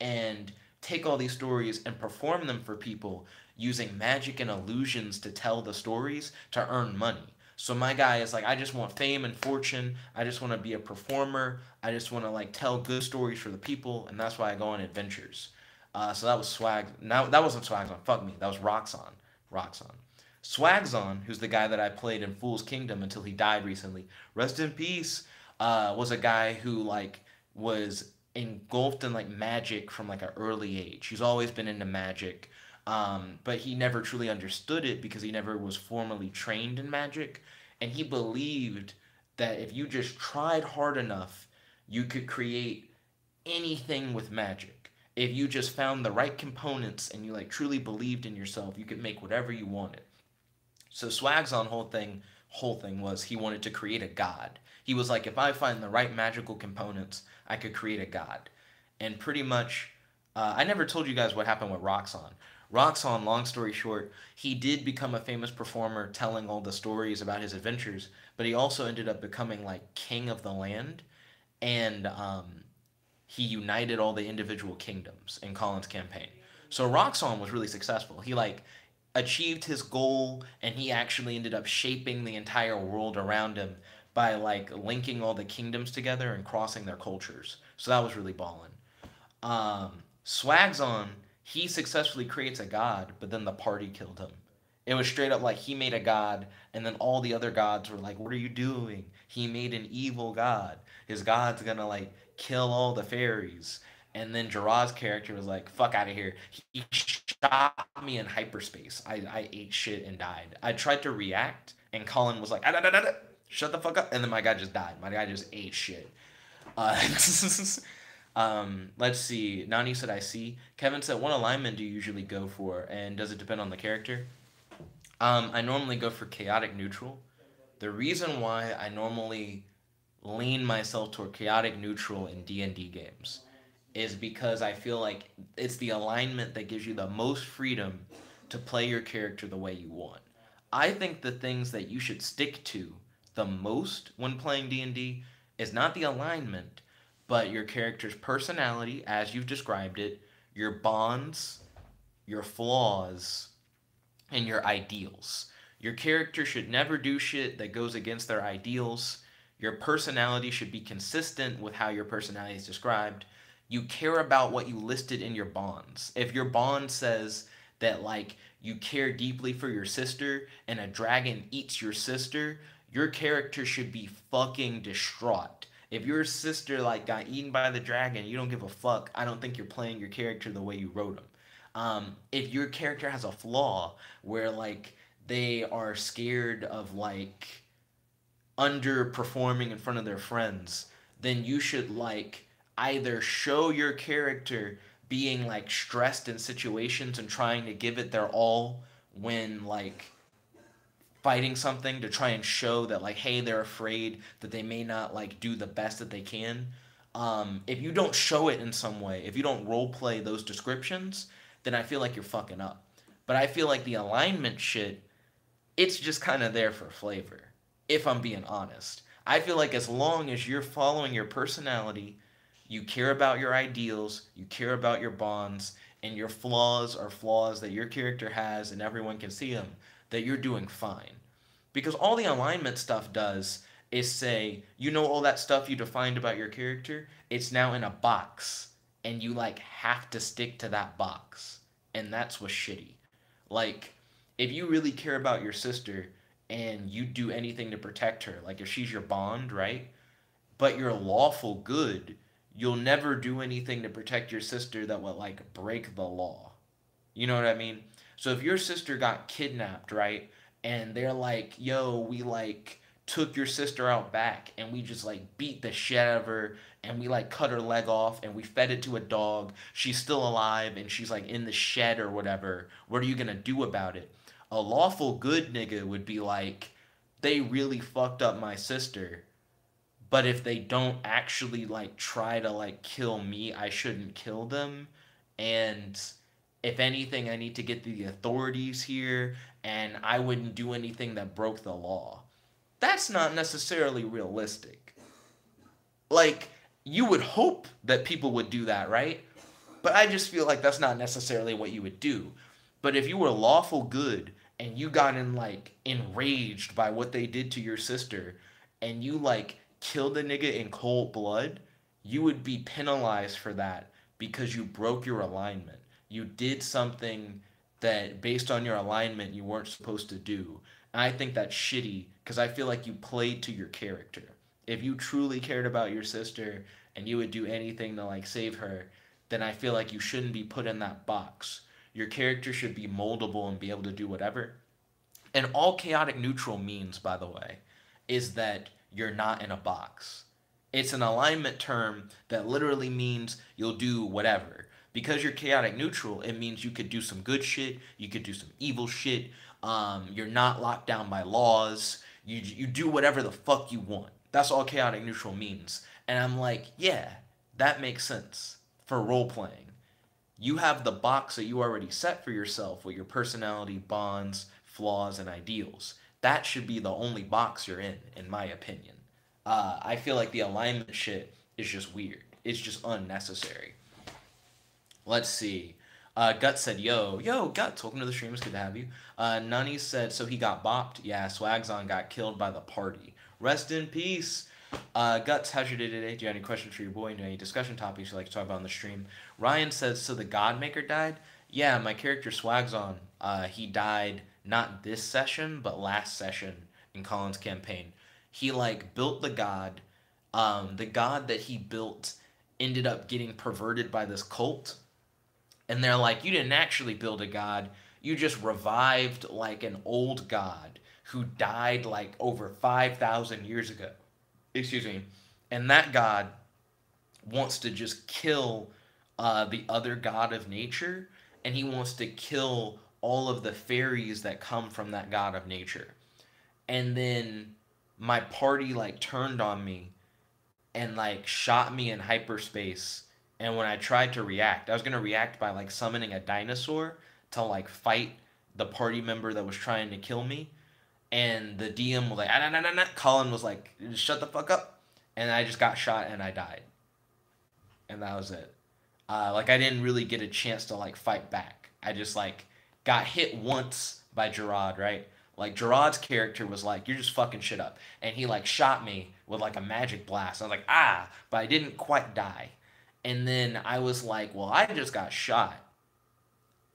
and take all these stories and perform them for people using magic and illusions to tell the stories to earn money. So my guy is like, I just want fame and fortune. I just want to be a performer. I just want to like tell good stories for the people, and that's why I go on adventures. So that was Swag. Now that wasn't Swagzon. Fuck me. That was Roxon. Roxon. Swagzon, who's the guy that I played in Fool's Kingdom until he died recently. Rest in peace. Was a guy who like was engulfed in like magic from like an early age. He's always been into magic, but he never truly understood it because he never was formally trained in magic, and he believed that if you just tried hard enough, you could create anything with magic. If you just found the right components and you like truly believed in yourself, you could make whatever you wanted. So Swag's on whole thing was he wanted to create a god. He was like, if I find the right magical components, I could create a god. And pretty much, I never told you guys what happened with Roxon. Roxon, long story short, he did become a famous performer telling all the stories about his adventures, but he also ended up becoming like king of the land, and he united all the individual kingdoms in Collin's campaign. So Roxon was really successful. He like achieved his goal, and he actually ended up shaping the entire world around him by like linking all the kingdoms together and crossing their cultures. So that was really ballin'. Swagzon, he successfully creates a god, but then the party killed him. It was straight up like he made a god, and then all the other gods were like, "What are you doing? He made an evil god. His god's gonna like kill all the fairies." And then Jarrod's character was like, "Fuck out of here." He shot me in hyperspace. I ate shit and died. I tried to react, and Collin was like, "Ah, da, da, da, da. Shut the fuck up." And then my guy just died. My guy just ate shit. Uh, let's see. Nani said, I see. Kevin said, what alignment do you usually go for? And does it depend on the character? I normally go for chaotic neutral. The reason why I normally lean myself toward chaotic neutral in D&D games is because I feel like it's the alignment that gives you the most freedom to play your character the way you want. I think the things that you should stick to the most when playing D&D is not the alignment, but your character's personality as you've described it, your bonds, your flaws, and your ideals. Your character should never do shit that goes against their ideals. Your personality should be consistent with how your personality is described. You care about what you listed in your bonds. If your bond says that like you care deeply for your sister and a dragon eats your character should be fucking distraught. If your sister like got eaten by the dragon, you don't give a fuck. I don't think you're playing your character the way you wrote them. If your character has a flaw where like they are scared of like underperforming in front of their friends, then you should like either show your character being like stressed in situations and trying to give it their all when like fighting something to try and show that like hey they're afraid that they may not like do the best that they can. If you don't show it in some way, if you don't role play those descriptions, then I feel like you're fucking up. But I feel like the alignment shit, it's just kind of there for flavor, if I'm being honest. I feel like as long as you're following your personality, you care about your ideals, you care about your bonds, and your flaws are flaws that your character has and everyone can see them, that you're doing fine. Because all the alignment stuff does is say, you know, all that stuff you defined about your character, it's now in a box, and you like have to stick to that box. And that's what's shitty. Like, if you really care about your sister and you do anything to protect her, like if she's your bond, right? But you're lawful good, you'll never do anything to protect your sister that will like break the law. You know what I mean? So if your sister got kidnapped, right? And they're like, yo, we like took your sister out back and we just like beat the shit out of her and we like cut her leg off and we fed it to a dog. She's still alive and she's like in the shed or whatever. What are you gonna do about it? A lawful good nigga would be like, they really fucked up my sister. But if they don't actually like try to like kill me, I shouldn't kill them. And if anything, I need to get the authorities here, and I wouldn't do anything that broke the law. That's not necessarily realistic. Like, you would hope that people would do that, right? But I just feel like that's not necessarily what you would do. But if you were lawful good and you got enraged by what they did to your sister and you like killed a nigga in cold blood, you would be penalized for that because you broke your alignment. You did something that based on your alignment you weren't supposed to do. And I think that's shitty because I feel like you played to your character. If you truly cared about your sister and you would do anything to like save her, then I feel like you shouldn't be put in that box. Your character should be moldable and be able to do whatever. And all chaotic neutral means, by the way, is that you're not in a box. It's an alignment term that literally means you'll do whatever. Because you're chaotic neutral, it means you could do some good shit, you could do some evil shit. You're not locked down by laws. You do whatever the fuck you want. That's all chaotic neutral means. And I'm like, yeah, that makes sense for role playing. You have the box that you already set for yourself with your personality, bonds, flaws, and ideals. That should be the only box you're in my opinion. I feel like the alignment shit is just weird. It's just unnecessary. Let's see. Gut said, yo, Gut, welcome to the stream. It's good to have you. Nunny said, so he got bopped? Yeah, Swagzon got killed by the party. Rest in peace. Guts, how's your day today? Do you have any questions for your boy? Do you have any discussion topics you like to talk about on the stream? Ryan says, so the Godmaker died? Yeah, my character Swagzon, he died not this session, but last session in Collin's campaign. He, like, built the god. The god that he built ended up getting perverted by this cult. And they're like, you didn't actually build a god. You just revived, like, an old god who died, like, over 5,000 years ago. Excuse me. And that god wants to just kill the other god of nature. And he wants to kill all of the fairies that come from that god of nature. And then my party, like, turned on me and, like, shot me in hyperspace. And when I tried to react, I was going to react by, like, summoning a dinosaur to, like, fight the party member that was trying to kill me. And the DM was like, ah, nah, nah, nah, nah. Collin was like, just shut the fuck up. And I just got shot and I died. And that was it. Like, I didn't really get a chance to, like, fight back. I just, like, got hit once by Jarrod, right? Like, Jarrod's character was like, you're just fucking shit up. And he, like, shot me with, like, a magic blast. I was like, ah, but I didn't quite die. And then I was like, well, I just got shot.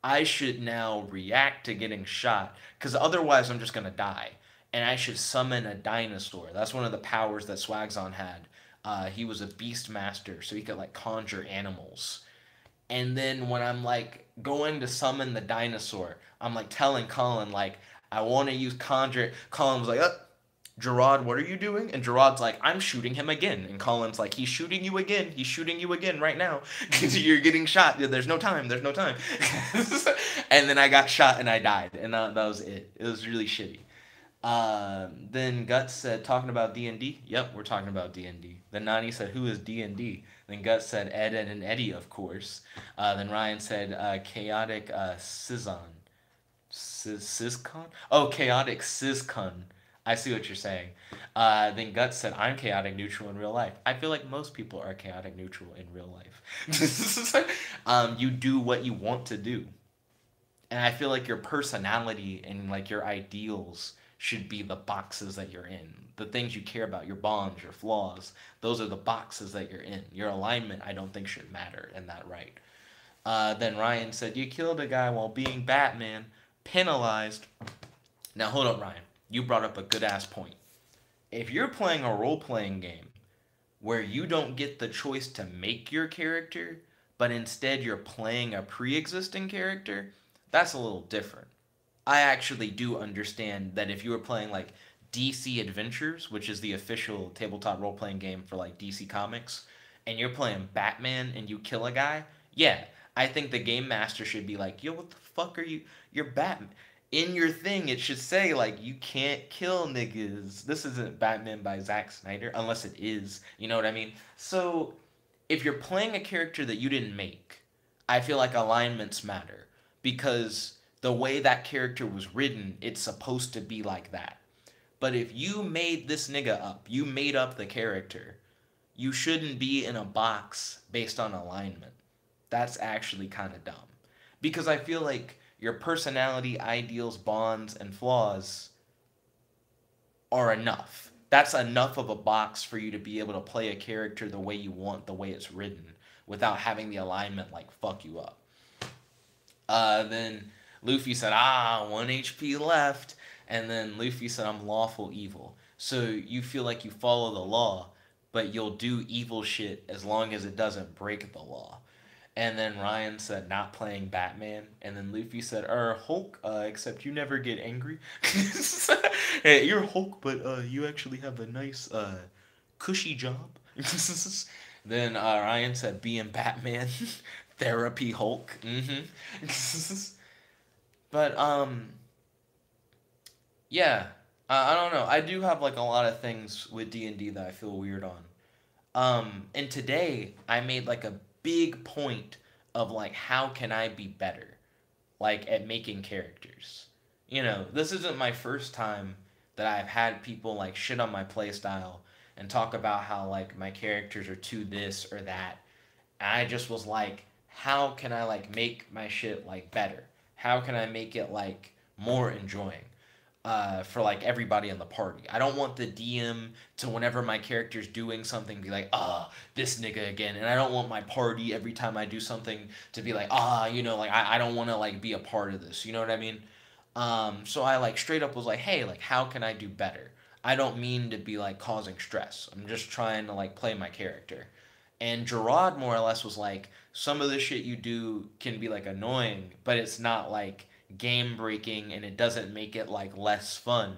I should now react to getting shot, because otherwise I'm just going to die. And I should summon a dinosaur. That's one of the powers that Swagzon had. He was a beast master, so he could, like, conjure animals. And then when I'm, like, going to summon the dinosaur, I'm, like, telling Collin, like, I want to use conjure. Collin was like, Jarrod, what are you doing? And Jarrod's like, I'm shooting him again. And Collin's like, he's shooting you again. He's shooting you again right now. Because you're getting shot. There's no time. There's no time. And then I got shot and I died. And that was it. It was really shitty. Then Guts said, talking about D&D? Yep, we're talking about D&D. Then Nani said, who is D&D? Then Guts said, Ed and Eddie, of course. Then Ryan said, chaotic Sizon. Sizcon? Oh, chaotic Sizcon. I see what you're saying. Then Guts said, I'm chaotic neutral in real life. I feel like most people are chaotic neutral in real life. You do what you want to do. And I feel like your personality and, like, your ideals should be the boxes that you're in. The things you care about, your bonds, your flaws, those are the boxes that you're in. Your alignment, I don't think, should matter in that right. Then Ryan said, you killed a guy while being Batman. Penalized. Now, hold up, Ryan. You brought up a good-ass point. If you're playing a role-playing game where you don't get the choice to make your character, but instead you're playing a pre-existing character, that's a little different. I actually do understand that if you were playing, like, DC Adventures, which is the official tabletop role-playing game for, like, DC Comics, and you're playing Batman and you kill a guy, yeah, I think the game master should be like, yo, what the fuck are you? You're Batman. In your thing, it should say, like, you can't kill niggas. This isn't Batman by Zack Snyder, unless it is. You know what I mean? So, if you're playing a character that you didn't make, I feel like alignments matter. Because the way that character was written, it's supposed to be like that. But if you made this nigga up, you made up the character, you shouldn't be in a box based on alignment. That's actually kind of dumb. Because I feel like your personality, ideals, bonds, and flaws are enough. That's enough of a box for you to be able to play a character the way you want, the way it's written, without having the alignment like fuck you up. Then Luffy said, 1 HP left. And then Luffy said, I'm lawful evil. So you feel like you follow the law, but you'll do evil shit as long as it doesn't break the law. And then Ryan said, not playing Batman. And then Luffy said, Hulk, except you never get angry. Hey, you're Hulk, but you actually have a nice, cushy job. Then Ryan said, being Batman. Therapy Hulk. But, yeah. I don't know. I do have, like, a lot of things with D&D that I feel weird on. And today, I made, like, a big point of like how can I be better like at making characters. You know, this isn't my first time that I've had people like shit on my playstyle and talk about how like my characters are too this or that. And I just was like, how can I like make my shit like better? How can I make it like more enjoying? For like everybody in the party. I don't want the DM to whenever my character's doing something be like, this nigga again. And I don't want my party every time I do something to be like, like I don't want to like be a part of this. You know what I mean? So I like straight up was like, hey, like how can I do better? I don't mean to be like causing stress. I'm just trying to like play my character. And Jarrod more or less was like, some of the shit you do can be like annoying, but it's not like game breaking and it doesn't make it like less fun.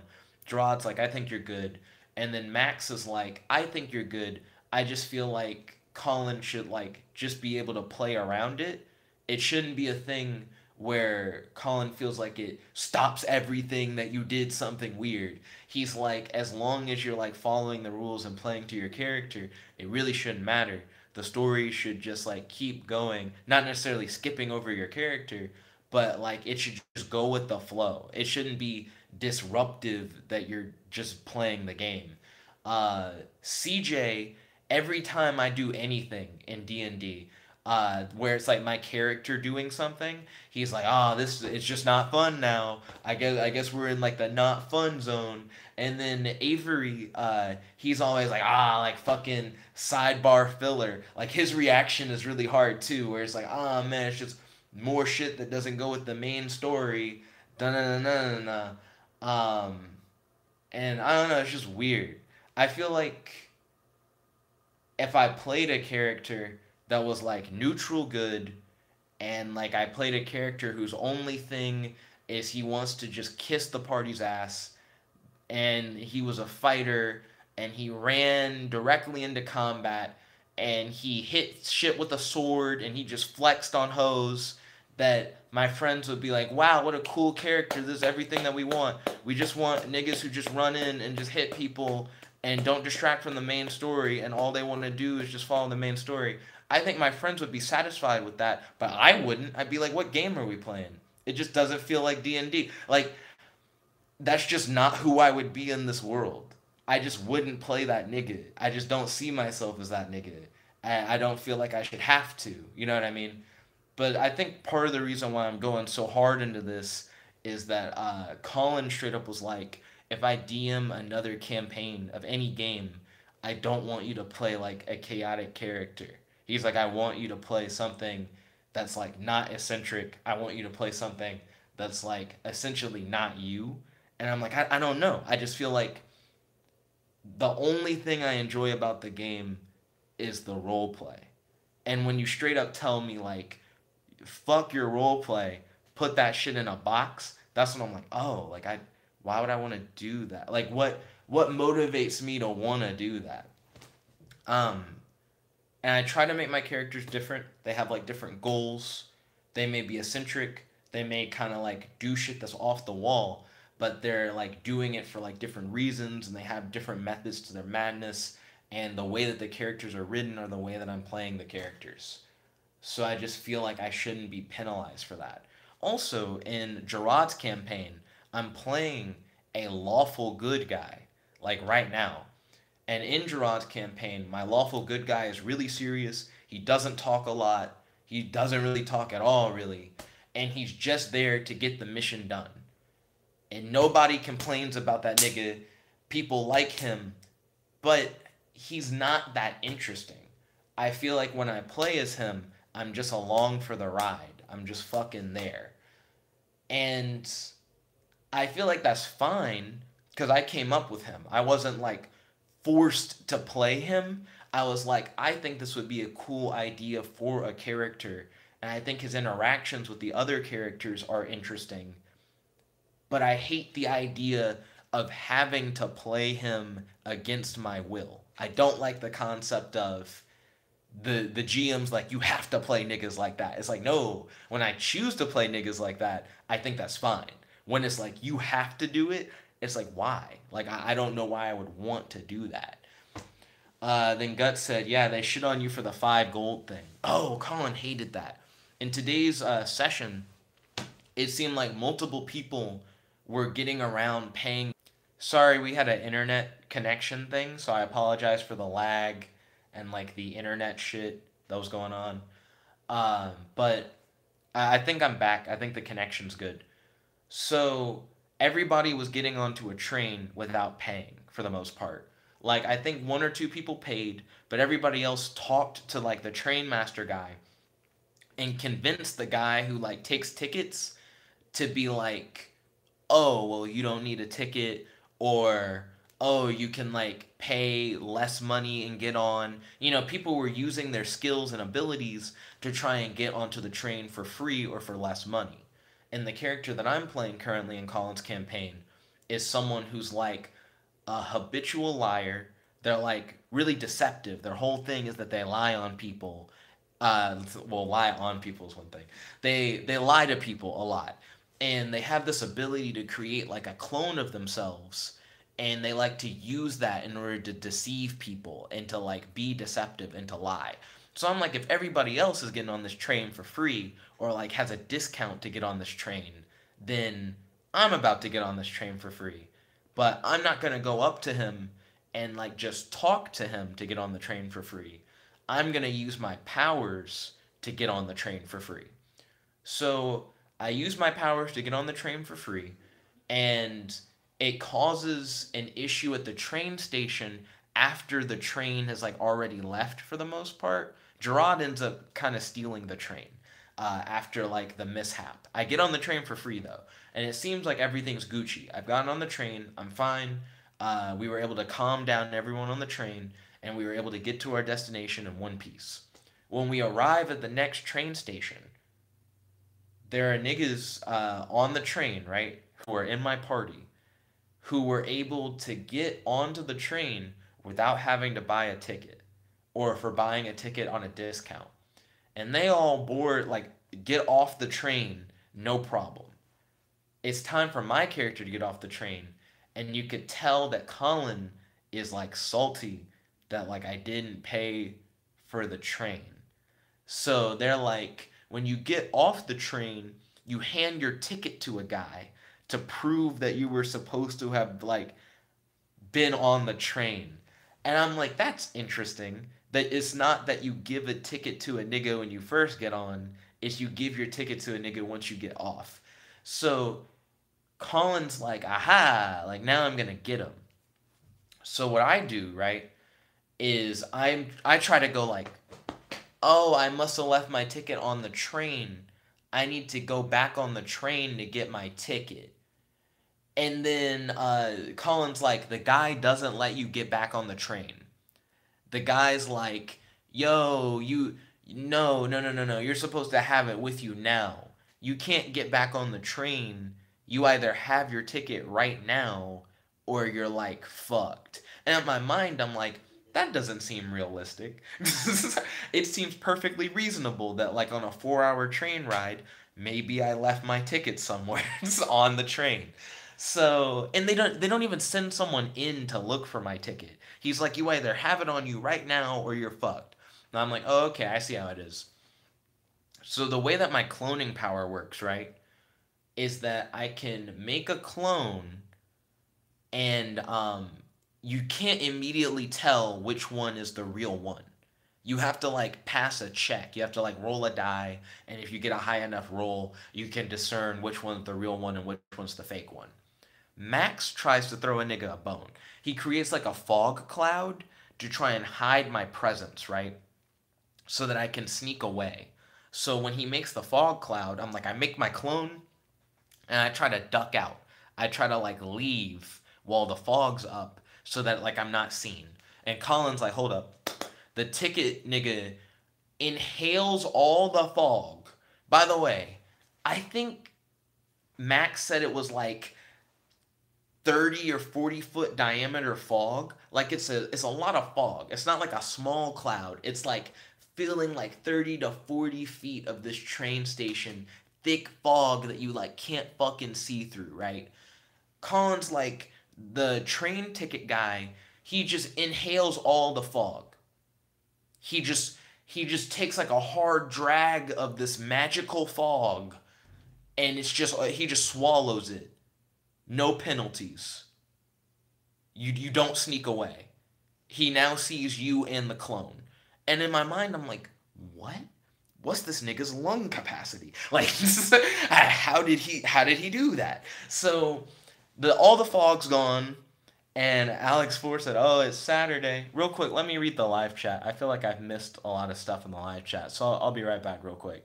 Jarrod's like, I think you're good. And then Max is like, I think you're good. I just feel like Collin should like just be able to play around it. It shouldn't be a thing where Collin feels like it stops everything that you did something weird. He's like, as long as you're like following the rules and playing to your character, it really shouldn't matter. The story should just like keep going, not necessarily skipping over your character, but like it should just go with the flow. It shouldn't be disruptive that you're just playing the game. CJ, every time I do anything in D&D, where it's like my character doing something, he's like, this it's just not fun now. I guess we're in like the not fun zone. And then Avery, he's always like, like fucking sidebar filler. Like his reaction is really hard too, where it's like, man, it's just more shit that doesn't go with the main story. And I don't know, it's just weird. I feel like if I played a character that was like neutral good and like I played a character whose only thing is he wants to just kiss the party's ass and he was a fighter and he ran directly into combat and he hit shit with a sword and he just flexed on hoes, that my friends would be like, wow, what a cool character. This is everything that we want. We just want niggas who just run in and just hit people and don't distract from the main story, and all they want to do is just follow the main story. I think my friends would be satisfied with that, but I wouldn't. I'd be like, what game are we playing? It just doesn't feel like D&D. Like, that's just not who I would be in this world. I just wouldn't play that nigga. I just don't see myself as that nigga. I don't feel like I should have to. You know what I mean? But I think part of the reason why I'm going so hard into this is that Collin straight up was like, if I DM another campaign of any game, I don't want you to play like a chaotic character. He's like, I want you to play something that's like not eccentric. I want you to play something that's like essentially not you. And I'm like, I don't know. I just feel like the only thing I enjoy about the game is the role play. And when you straight up tell me like, fuck your role play, put that shit in a box, that's when I'm like, why would I want to do that? Like what motivates me to want to do that? And I try to make my characters different. They have like different goals. They may be eccentric. They may kind of like do shit that's off the wall, but they're like doing it for like different reasons, and they have different methods to their madness, and the way that the characters are written are the way that I'm playing the characters. So I just feel like I shouldn't be penalized for that. Also, in Jarrod's campaign, I'm playing a lawful good guy, like right now. And in Jarrod's campaign, my lawful good guy is really serious. He doesn't talk a lot. He doesn't really talk at all, really. And he's just there to get the mission done. And nobody complains about that nigga. People like him, but he's not that interesting. I feel like when I play as him, I'm just along for the ride. I'm just fucking there. And I feel like that's fine because I came up with him. I wasn't like forced to play him. I was like, I think this would be a cool idea for a character. And I think his interactions with the other characters are interesting. But I hate the idea of having to play him against my will. I don't like the concept of the GM's like, you have to play niggas like that. It's like, no, when I choose to play niggas like that, I think that's fine. When it's like, you have to do it, it's like, why? Like, I don't know why I would want to do that. Then Guts said, yeah, they shit on you for the 5 gold thing. Oh, Collin hated that. In today's session, it seemed like multiple people were getting around paying. Sorry, we had an internet connection thing, so I apologize for the lag and like the internet shit that was going on. But I think I'm back. I think the connection's good. So everybody was getting onto a train without paying for the most part. Like I think 1 or 2 people paid, but everybody else talked to like the train master guy and convinced the guy who like takes tickets to be like, oh, well, you don't need a ticket, or oh, you can like pay less money and get on. You know, people were using their skills and abilities to try and get onto the train for free or for less money. And the character that I'm playing currently in Collin's campaign is someone who's like a habitual liar. They're like really deceptive. Their whole thing is that they lie on people. Well, lie on people is one thing. They lie to people a lot, and they have this ability to create like a clone of themselves, and they like to use that in order to deceive people and to like be deceptive and to lie. So I'm like, if everybody else is getting on this train for free or like has a discount to get on this train, then I'm about to get on this train for free. But I'm not going to go up to him and like just talk to him to get on the train for free. I'm going to use my powers to get on the train for free. So I use my powers to get on the train for free, and it causes an issue at the train station after the train has like already left for the most part. Jarrod ends up kind of stealing the train after like the mishap. I get on the train for free though, and it seems like everything's Gucci. I've gotten on the train. I'm fine. We were able to calm down everyone on the train, and we were able to get to our destination in one piece. When we arrive at the next train station, there are niggas on the train, right, who are in my party, who were able to get onto the train without having to buy a ticket, or for buying a ticket on a discount. And they all board, like, get off the train, no problem. It's time for my character to get off the train, and you could tell that Collin is, like, salty that, like, I didn't pay for the train. So they're like, when you get off the train, you hand your ticket to a guy to prove that you were supposed to have, like, been on the train. And I'm like, that's interesting. That it's not that you give a ticket to a nigga when you first get on, it's you give your ticket to a nigga once you get off. So Collin's like, aha, like now I'm gonna get him. So what I do, right, is I try to go like, oh, I must have left my ticket on the train. I need to go back on the train to get my ticket. And then Collin's like, the guy doesn't let you get back on the train. The guy's like, yo, no. You're supposed to have it with you now. You can't get back on the train. You either have your ticket right now or you're like fucked. And in my mind, I'm like, that doesn't seem realistic. It seems perfectly reasonable that like on a 4-hour train ride, maybe I left my ticket somewhere on the train. So, and they don't even send someone in to look for my ticket. He's like, you either have it on you right now or you're fucked. And I'm like, oh, okay, I see how it is. So the way that my cloning power works, right, is that I can make a clone and you can't immediately tell which one is the real one. You have to like pass a check. You have to like roll a die, and if you get a high enough roll, you can discern which one's the real one and which one's the fake one. Max tries to throw a nigga a bone. He creates like a fog cloud to try and hide my presence, right? So that I can sneak away. So when he makes the fog cloud, I'm like, I make my clone and I try to duck out. I try to like leave while the fog's up so that like I'm not seen. And Collin's like, hold up. The ticket nigga inhales all the fog. By the way, I think Max said it was like 30 or 40-foot diameter fog. Like it's a lot of fog. It's not like a small cloud. It's like filling like 30 to 40 feet of this train station, thick fog that you like can't fucking see through, right? Collin's like the train ticket guy, he just inhales all the fog. He just takes like a hard drag of this magical fog, and it's just he just swallows it. No penalties. You don't sneak away. He now sees you and the clone. And in my mind, I'm like, what? What's this nigga's lung capacity? Like, how did he do that? So, all the fog's gone, and Alex Four said, oh, it's Saturday. Real quick, let me read the live chat. I feel like I've missed a lot of stuff in the live chat, so I'll be right back real quick.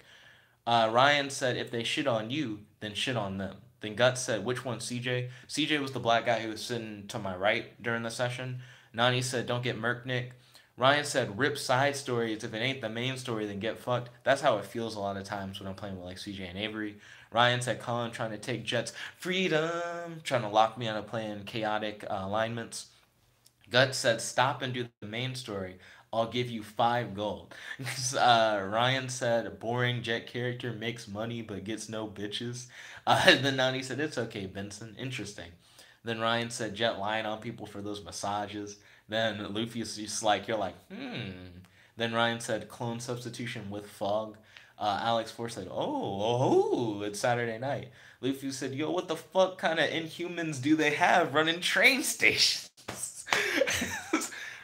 Ryan said, if they shit on you, then shit on them. Then Guts said, which one, CJ? CJ was the black guy who was sitting to my right during the session. Nani said, don't get murked, Nick. Ryan said, rip side stories. If it ain't the main story, then get fucked. That's how it feels a lot of times when I'm playing with like CJ and Avery. Ryan said, Collin trying to take Jet's freedom, trying to lock me out of playing chaotic alignments. Guts said, stop and do the main story. I'll give you 5 gold. Ryan said, boring Jet character makes money but gets no bitches. Then Nani said, it's okay, Benson. Interesting. Then Ryan said, Jet lying on people for those massages. Then Luffy's just like, you're like, Then Ryan said, clone substitution with fog. Alex Four said, oh, it's Saturday night. Luffy said, yo, what the fuck kind of Inhumans do they have running train stations?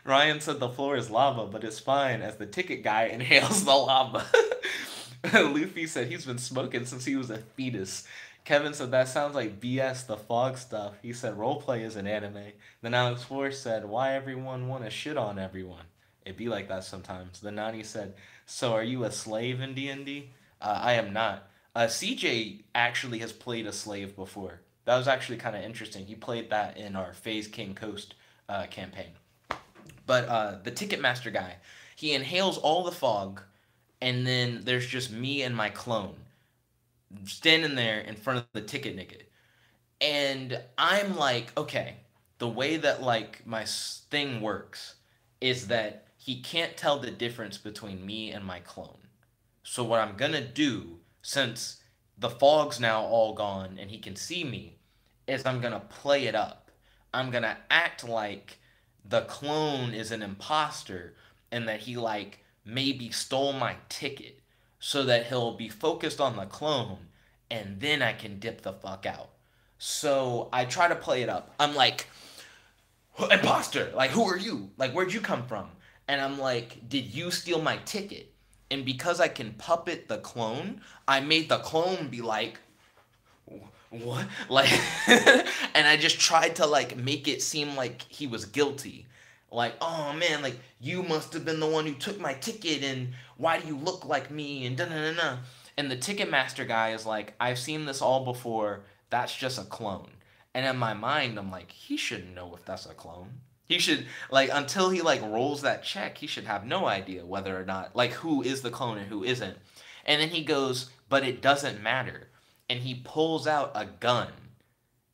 Ryan said the floor is lava, but it's fine as the ticket guy inhales the lava. Luffy said he's been smoking since he was a fetus. Kevin said that sounds like BS, the fog stuff. He said roleplay is an anime. Then Alex Force said, why everyone want to shit on everyone? It be like that sometimes. Then Nani said, so are you a slave in D&D? I am not. CJ actually has played a slave before. That was actually kind of interesting. He played that in our FaZe King Coast campaign. But the Ticketmaster guy, he inhales all the fog, and then there's just me and my clone standing there in front of the ticket nigga. And I'm like, okay, the way that like my thing works is that he can't tell the difference between me and my clone. So what I'm gonna do, since the fog's now all gone and he can see me, is I'm gonna play it up. I'm gonna act like the clone is an imposter and that he like maybe stole my ticket so that he'll be focused on the clone and then I can dip the fuck out. So I try to play it up. I'm like, imposter, like who are you? Like where'd you come from? And I'm like, did you steal my ticket? And because I can puppet the clone, I made the clone be like, what? Like, and I just tried to like make it seem like he was guilty. Like, oh man, like you must have been the one who took my ticket, and why do you look like me? And da-na-na-na. And the Ticketmaster guy is like, I've seen this all before. That's just a clone. And in my mind, I'm like, he shouldn't know if that's a clone. He should, like, until he, like, rolls that check, he should have no idea whether or not, like, who is the clone and who isn't. And then he goes, but it doesn't matter. And he pulls out a gun.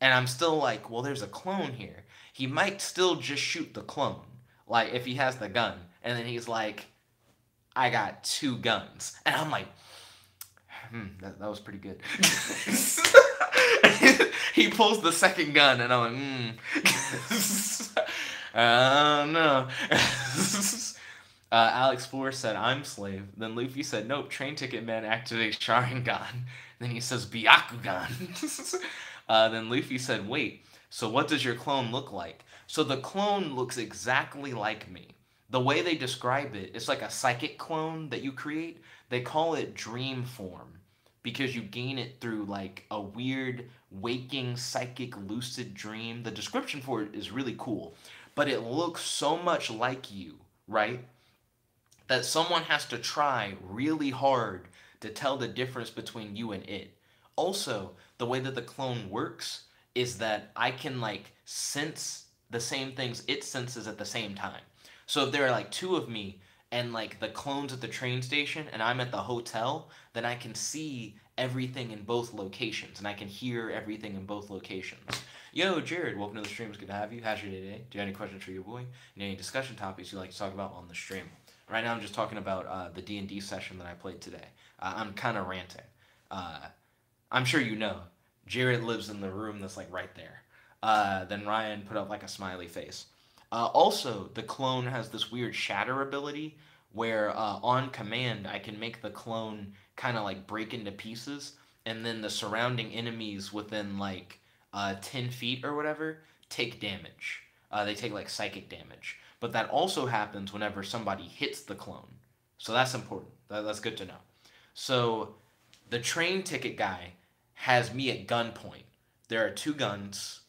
And I'm still like, well, there's a clone here. He might still just shoot the clone, like, if he has the gun. And then he's like, I got 2 guns. And I'm like, that was pretty good. He pulls the second gun, and I'm like, I don't know. Alex Four said, I'm slave. Then Luffy said, nope, train ticket man activates Sharingan. Then he says, Byakugan. Then Luffy said, wait, So what does your clone look like? So the clone looks exactly like me. The way they describe it, it's like a psychic clone that you create. They call it dream form because you gain it through like a weird waking psychic lucid dream. The description for it is really cool, but it looks so much like you, right? That someone has to try really hard to tell the difference between you and it. Also, the way that the clone works is that I can like sense the same things it senses at the same time. So if there are like two of me and like the clone's at the train station and I'm at the hotel, then I can see everything in both locations and I can hear everything in both locations. Yo, Jarrod, welcome to the stream. It's good to have you. How's your day today? Do you have any questions for your boy? Any discussion topics you'd like to talk about on the stream? Right now, I'm just talking about the D&D session that I played today. I'm kind of ranting. I'm sure you know, Jarrod lives in the room that's like right there. Then Ryan put up like a smiley face. Also, the clone has this weird shatter ability where on command I can make the clone kind of like break into pieces, and then the surrounding enemies within like 10 feet or whatever take damage. They take like psychic damage. But that also happens whenever somebody hits the clone. So that's important. That's good to know. So the train ticket guy has me at gunpoint. There are two guns,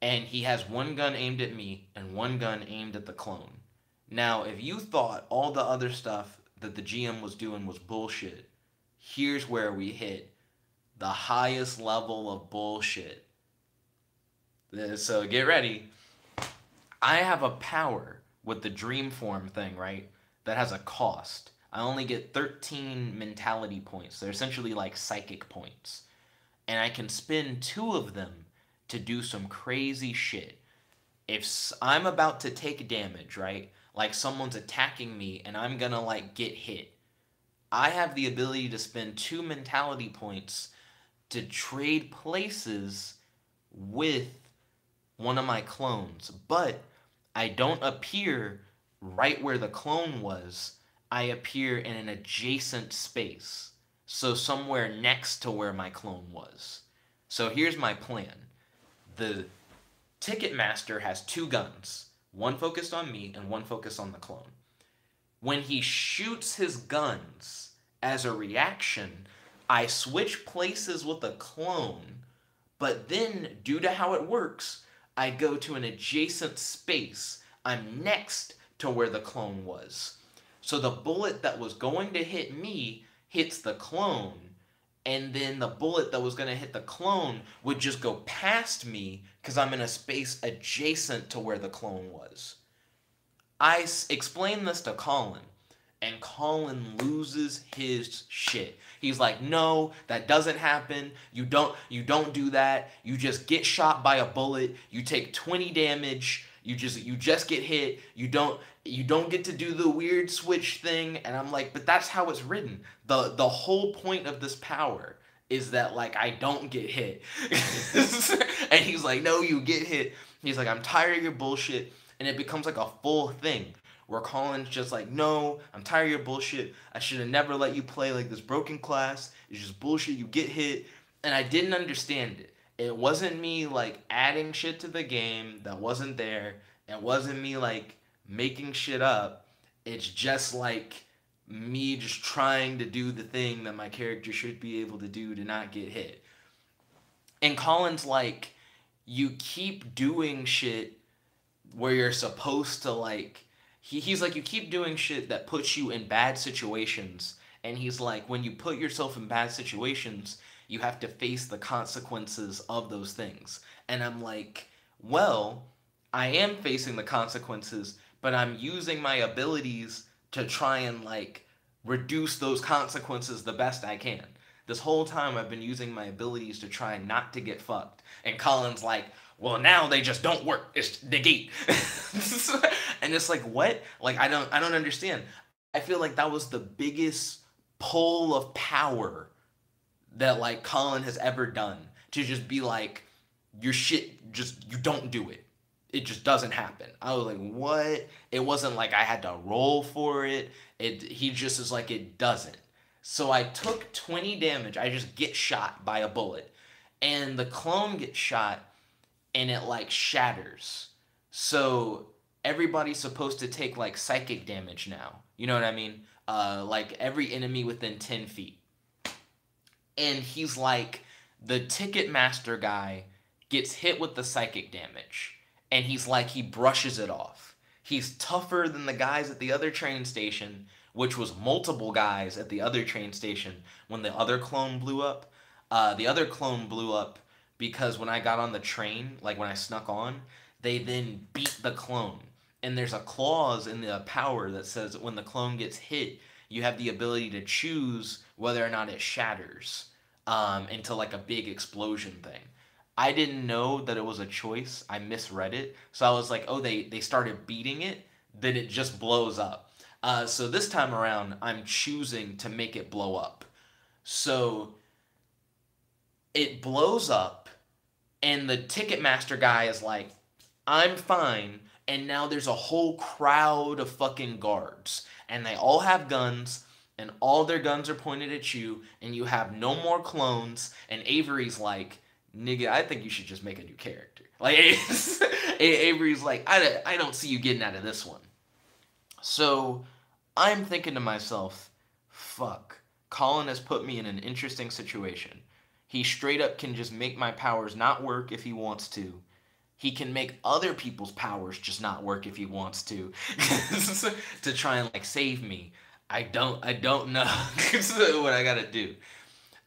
and he has one gun aimed at me and one gun aimed at the clone. Now, if you thought all the other stuff that the GM was doing was bullshit, here's where we hit the highest level of bullshit. So get ready. I have a power with the dream form thing, right? That has a cost. I only get 13 mentality points. They're essentially like psychic points. And I can spend 2 of them to do some crazy shit. If I'm about to take damage, right? Like someone's attacking me and I'm gonna like get hit. I have the ability to spend 2 mentality points to trade places with one of my clones. But I don't appear right where the clone was. I appear in an adjacent space. So somewhere next to where my clone was. So here's my plan. The Ticketmaster has 2 guns. One focused on me and one focused on the clone. When he shoots his guns as a reaction, I switch places with the clone. But then, due to how it works, I go to an adjacent space. I'm next to where the clone was. So the bullet that was going to hit me hits the clone, and then the bullet that was going to hit the clone would just go past me because I'm in a space adjacent to where the clone was. I explained this to Collin, and Collin loses his shit. He's like, no, that doesn't happen. You don't do that. You just get shot by a bullet. You take 20 damage. You just get hit. You don't get to do the weird switch thing. And I'm like, but that's how it's written. The whole point of this power is that like I don't get hit. And he's like, no, you get hit. He's like, I'm tired of your bullshit. And it becomes like a full thing where Collin's just like, no, I'm tired of your bullshit. I should have never let you play like this broken class. It's just bullshit. You get hit. And I didn't understand it. It wasn't me like adding shit to the game that wasn't there. It wasn't me like making shit up. It's just like me just trying to do the thing that my character should be able to do to not get hit. And Collin's like, you keep doing shit where you're supposed to like, he's like, you keep doing shit that puts you in bad situations. And he's like, when you put yourself in bad situations, you have to face the consequences of those things. And I'm like, well, I am facing the consequences, but I'm using my abilities to try and like reduce those consequences the best I can. This whole time I've been using my abilities to try not to get fucked. And Collin's like, well, now they just don't work. It's negate. And it's like, what? Like, I don't understand. I feel like that was the biggest pull of power that like Collin has ever done, to just be like, your shit, just, you don't do it. It just doesn't happen. I was like, what? It wasn't like I had to roll for it. He just is like, it doesn't. So I took 20 damage. I just get shot by a bullet. And the clone gets shot. and it like shatters. So everybody's supposed to take like psychic damage now. You know what I mean? Like every enemy within 10 feet. And he's like, the Ticketmaster guy gets hit with the psychic damage. And he's like, he brushes it off. He's tougher than the guys at the other train station, which was multiple guys at the other train station when the other clone blew up. The other clone blew up because when I got on the train, like when I snuck on, they then beat the clone. And there's a clause in the power that says that when the clone gets hit, you have the ability to choose whether or not it shatters into like a big explosion thing. I didn't know that it was a choice. I misread it. So I was like, oh, they started beating it, then it just blows up. So this time around, I'm choosing to make it blow up. So it blows up, and the Ticketmaster guy is like, I'm fine. And now there's a whole crowd of fucking guards. And they all have guns, and all their guns are pointed at you, and you have no more clones. And Avery's like, nigga, I think you should just make a new character. Like, Avery's like, I don't see you getting out of this one. So I'm thinking to myself, fuck, Collin has put me in an interesting situation. He straight up can just make my powers not work if he wants to. He can make other people's powers just not work if he wants to to try and like save me. I don't know what I gotta do.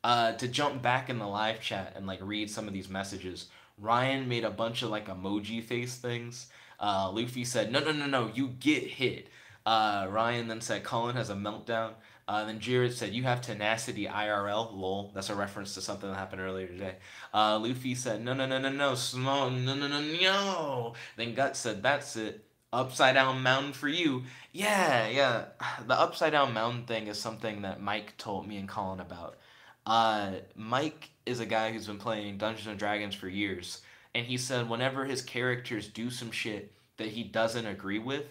To jump back in the live chat and like read some of these messages, Ryan made a bunch of like emoji face things. Luffy said, no, you get hit. Ryan then said, Collin has a meltdown. Then Jarrod said, you have tenacity IRL, lol. That's a reference to something that happened earlier today. Luffy said, no, small, no. Then Gut said, that's it. Upside down mountain for you. Yeah. The upside down mountain thing is something that Mike told me and Collin about. Mike is a guy who's been playing Dungeons and Dragons for years, and he said whenever his characters do some shit that he doesn't agree with,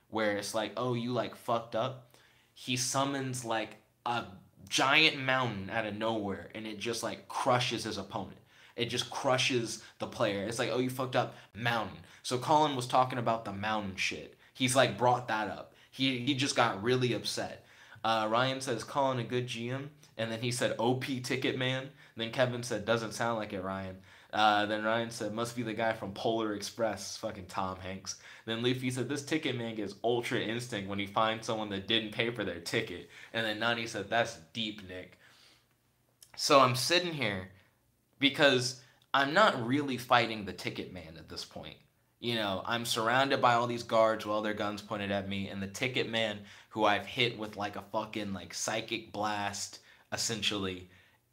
where it's like, oh, you like fucked up, he summons like a giant mountain out of nowhere, and it just like crushes his opponent. It just crushes the player. It's like, oh, you fucked up, mountain. So Collin was talking about the mountain shit. He's like brought that up. He just got really upset. Ryan says, Collin a good GM. And then he said, OP Ticket Man. Then Kevin said, doesn't sound like it, Ryan. Then Ryan said, must be the guy from Polar Express, fucking Tom Hanks. Then Luffy said, this Ticket Man gets ultra instinct when he finds someone that didn't pay for their ticket. And then Nani said, that's deep, Nick. So I'm sitting here because I'm not really fighting the Ticket Man at this point. You know, I'm surrounded by all these guards with all their guns pointed at me, and the Ticket Man, who I've hit with like a fucking like psychic blast, essentially,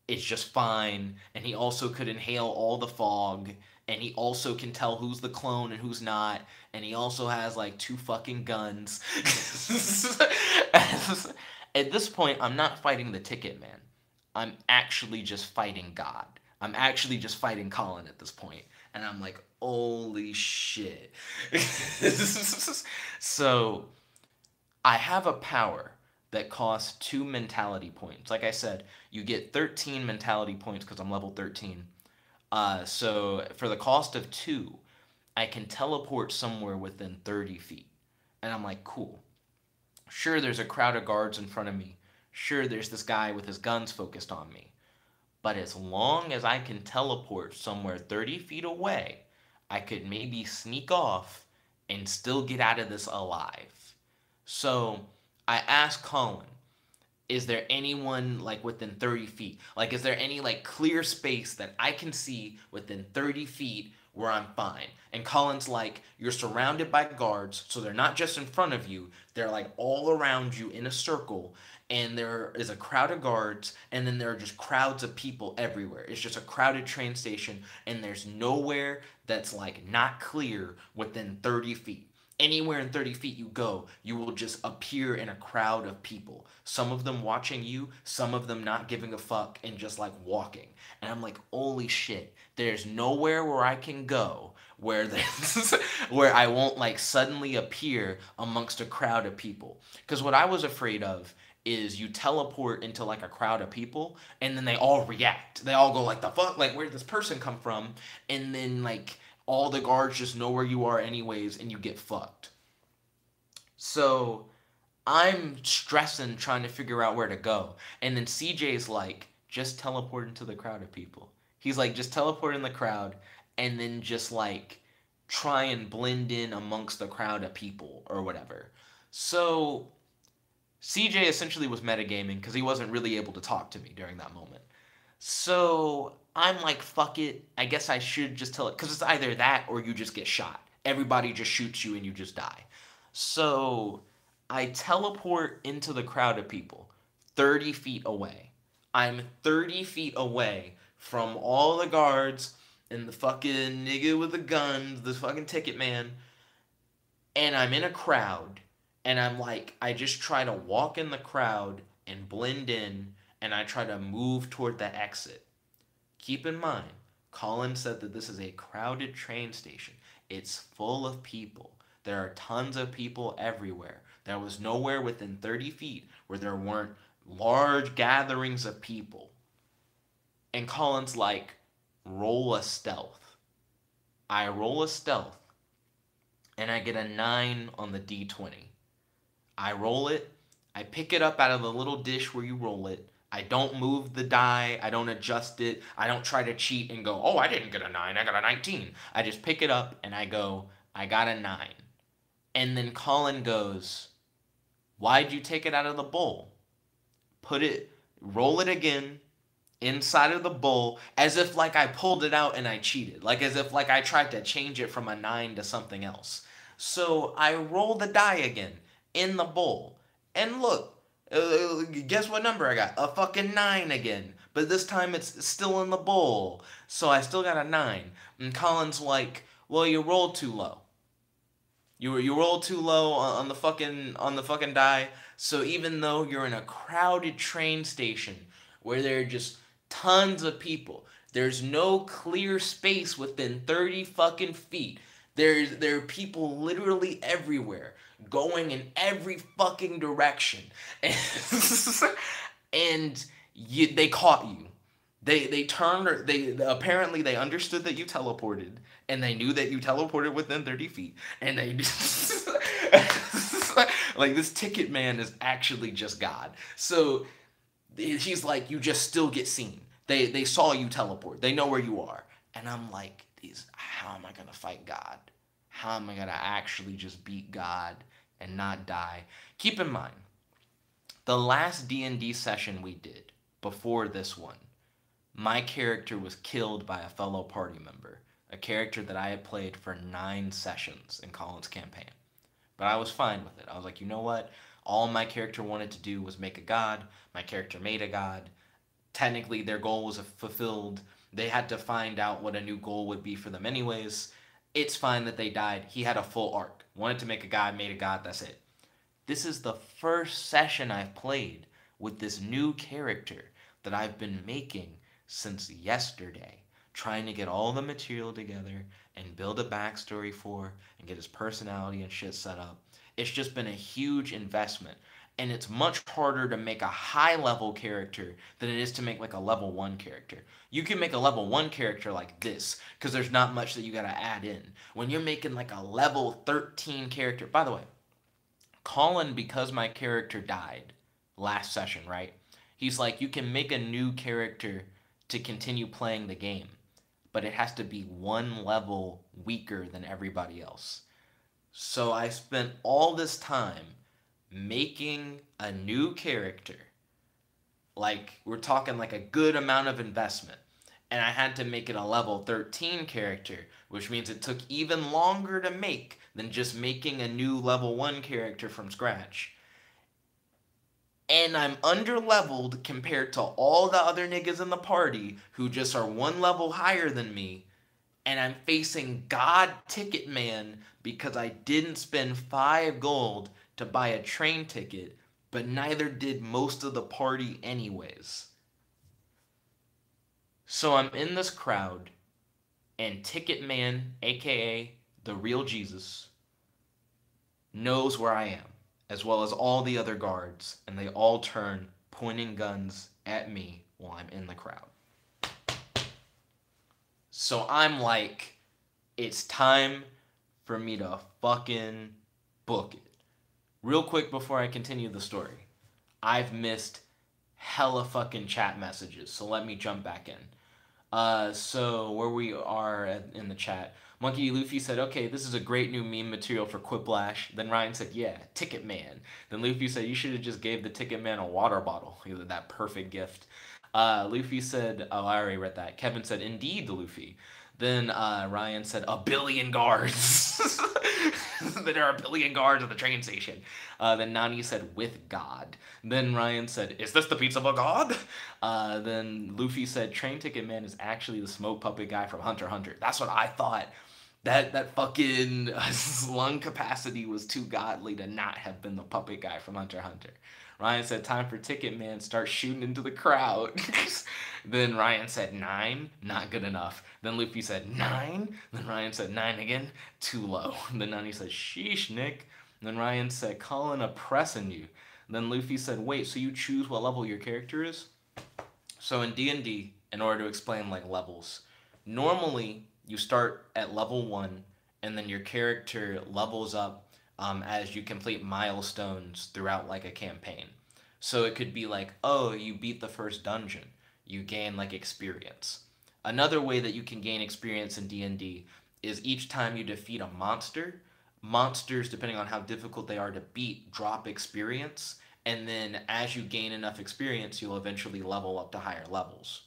it's just fine. And he also could inhale all the fog, and he also can tell who's the clone and who's not, and he also has like 2 fucking guns. At this point, I'm not fighting the Ticket Man. I'm actually just fighting God. I'm actually just fighting Collin at this point. And I'm like, holy shit. So I have a power that costs 2 mentality points. Like I said, you get 13 mentality points because I'm level 13. So for the cost of 2, I can teleport somewhere within 30 feet. And I'm like, cool. Sure, there's a crowd of guards in front of me. Sure, there's this guy with his guns focused on me. But as long as I can teleport somewhere 30 feet away, I could maybe sneak off and still get out of this alive. So I asked Collin, is there anyone like within 30 feet? Like, is there any like clear space that I can see within 30 feet where I'm fine? And Collin's like, you're surrounded by guards, so they're not just in front of you, they're like all around you in a circle, and there is a crowd of guards, and then there are just crowds of people everywhere. It's just a crowded train station, and there's nowhere that's like not clear within 30 feet. Anywhere in 30 feet you go, you will just appear in a crowd of people. Some of them watching you, some of them not giving a fuck and just like walking. And I'm like, holy shit, there's nowhere where I can go where where I won't like suddenly appear amongst a crowd of people. Because what I was afraid of is you teleport into like a crowd of people and then they all react. They all go like, the fuck, like where did this person come from? And then like all the guards just know where you are anyways, and you get fucked. So I'm stressing trying to figure out where to go. And then CJ's like, just teleport into the crowd of people. He's like, just teleport in the crowd and then just like try and blend in amongst the crowd of people or whatever. So CJ essentially was metagaming because he wasn't really able to talk to me during that moment. So I'm like, fuck it. I guess I should just tell it. Because it's either that or you just get shot. Everybody just shoots you and you just die. So I teleport into the crowd of people 30 feet away. I'm 30 feet away from all the guards and the fucking nigga with the guns, the fucking ticket man. And I'm in a crowd. And I'm like, I just try to walk in the crowd and blend in. And I try to move toward the exit. Keep in mind, Collin said that this is a crowded train station. It's full of people. There are tons of people everywhere. There was nowhere within 30 feet where there weren't large gatherings of people. And Collin's like, roll a stealth. I roll a stealth, and I get a 9 on the D20. I roll it. I pick it up out of the little dish where you roll it. I don't move the die. I don't adjust it. I don't try to cheat and go, oh, I didn't get a 9. I got a 19. I just pick it up, and I go, I got a 9. And then Collin goes, why'd you take it out of the bowl? Roll it again inside of the bowl as if like I pulled it out and I cheated. Like as if like I tried to change it from a 9 to something else. So I roll the die again in the bowl. And look, guess what number I got? A fucking 9 again. But this time it's still in the bowl. So I still got a 9. And Collin's like, well, you rolled too low. You rolled too low on the fucking die. So even though you're in a crowded train station where there are just tons of people, there's no clear space within 30 fucking feet. There are people literally everywhere, going in every fucking direction, and they caught you. They turned. They apparently they understood that you teleported, and they knew that you teleported within 30 feet, and they like this ticket man is actually just God. So he's like, you just still get seen. They saw you teleport. They know where you are, and I'm like, how am I gonna fight God? How am I gonna actually just beat God and not die? Keep in mind, the last D&D session we did before this one, my character was killed by a fellow party member, a character that I had played for 9 sessions in Collin's campaign. But I was fine with it. I was like, you know what? All my character wanted to do was make a god. My character made a god. Technically, their goal was fulfilled. They had to find out what a new goal would be for them anyways. It's fine that they died. He had a full arc. Wanted to make a god, made a god, that's it. This is the first session I've played with this new character that I've been making since yesterday, trying to get all the material together and build a backstory for and get his personality and shit set up. It's just been a huge investment, and it's much harder to make a high level character than it is to make like a level 1 character. You can make a level 1 character like this because there's not much that you gotta add in. When you're making like a level 13 character, by the way, Collin, because my character died last session, right? He's like, you can make a new character to continue playing the game, but it has to be 1 level weaker than everybody else. So I spent all this time making a new character. Like, we're talking like a good amount of investment. And I had to make it a level 13 character, which means it took even longer to make than just making a new level 1 character from scratch. And I'm under-leveled compared to all the other niggas in the party who just are 1 level higher than me. And I'm facing God Ticket Man because I didn't spend 5 gold to buy a train ticket, but neither did most of the party anyways. So I'm in this crowd, and Ticket Man, aka the real Jesus, knows where I am, as well as all the other guards, and they all turn, pointing guns at me while I'm in the crowd. So I'm like, it's time for me to fucking book it. Real quick before I continue the story, I've missed hella fucking chat messages, so let me jump back in. So where we are in the chat, Monkey Luffy said, okay, this is a great new meme material for Quiplash. Then Ryan said, yeah, Ticket Man. Then Luffy said, you should have just gave the Ticket Man a water bottle. That perfect gift. Luffy said, oh, I already read that. Kevin said, indeed, Luffy. Then Ryan said, a billion guards. There are a billion guards at the train station. Then Nani said, with God. Then Ryan said, is this the pizza of a god? Then Luffy said, Train Ticket Man is actually the smoke puppet guy from Hunter x Hunter. That's what I thought. That fucking lung capacity was too godly to not have been the puppet guy from Hunter x Hunter. Ryan said, time for Ticket Man, start shooting into the crowd. Then Ryan said, 9, not good enough. Then Luffy said, 9? Then Ryan said, 9 again, too low. Then Nani said, sheesh, Nick. Then Ryan said, Collin oppressing you. Then Luffy said, wait, so you choose what level your character is? So in D&D, in order to explain like levels, normally you start at level 1, and then your character levels up as you complete milestones throughout like a campaign. So it could be like, oh, you beat the first dungeon, you gain like experience. Another way that you can gain experience in D&D is each time you defeat a monster, monsters, depending on how difficult they are to beat, drop experience, and then as you gain enough experience, you'll eventually level up to higher levels.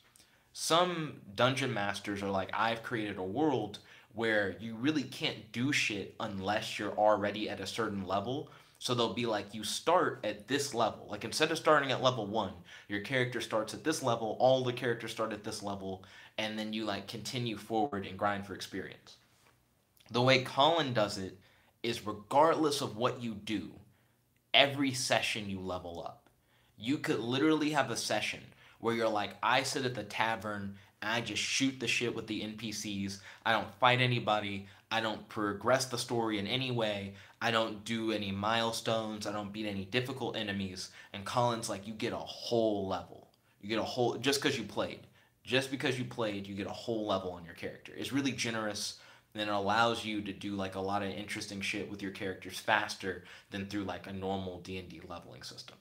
Some dungeon masters are like, I've created a world where you really can't do shit unless you're already at a certain level. So they'll be like, you start at this level. Like instead of starting at level 1, your character starts at this level, all the characters start at this level, and then you like continue forward and grind for experience. The way Collin does it is regardless of what you do, every session you level up. You could literally have a session where you're like, I sit at the tavern and I just shoot the shit with the NPCs. I don't fight anybody. I don't progress the story in any way. I don't do any milestones. I don't beat any difficult enemies. And Collin's like, you get a whole level. You get a whole, just because you played. Just because you played, you get a whole level on your character. It's really generous, and it allows you to do like a lot of interesting shit with your characters faster than through like a normal D&D leveling system.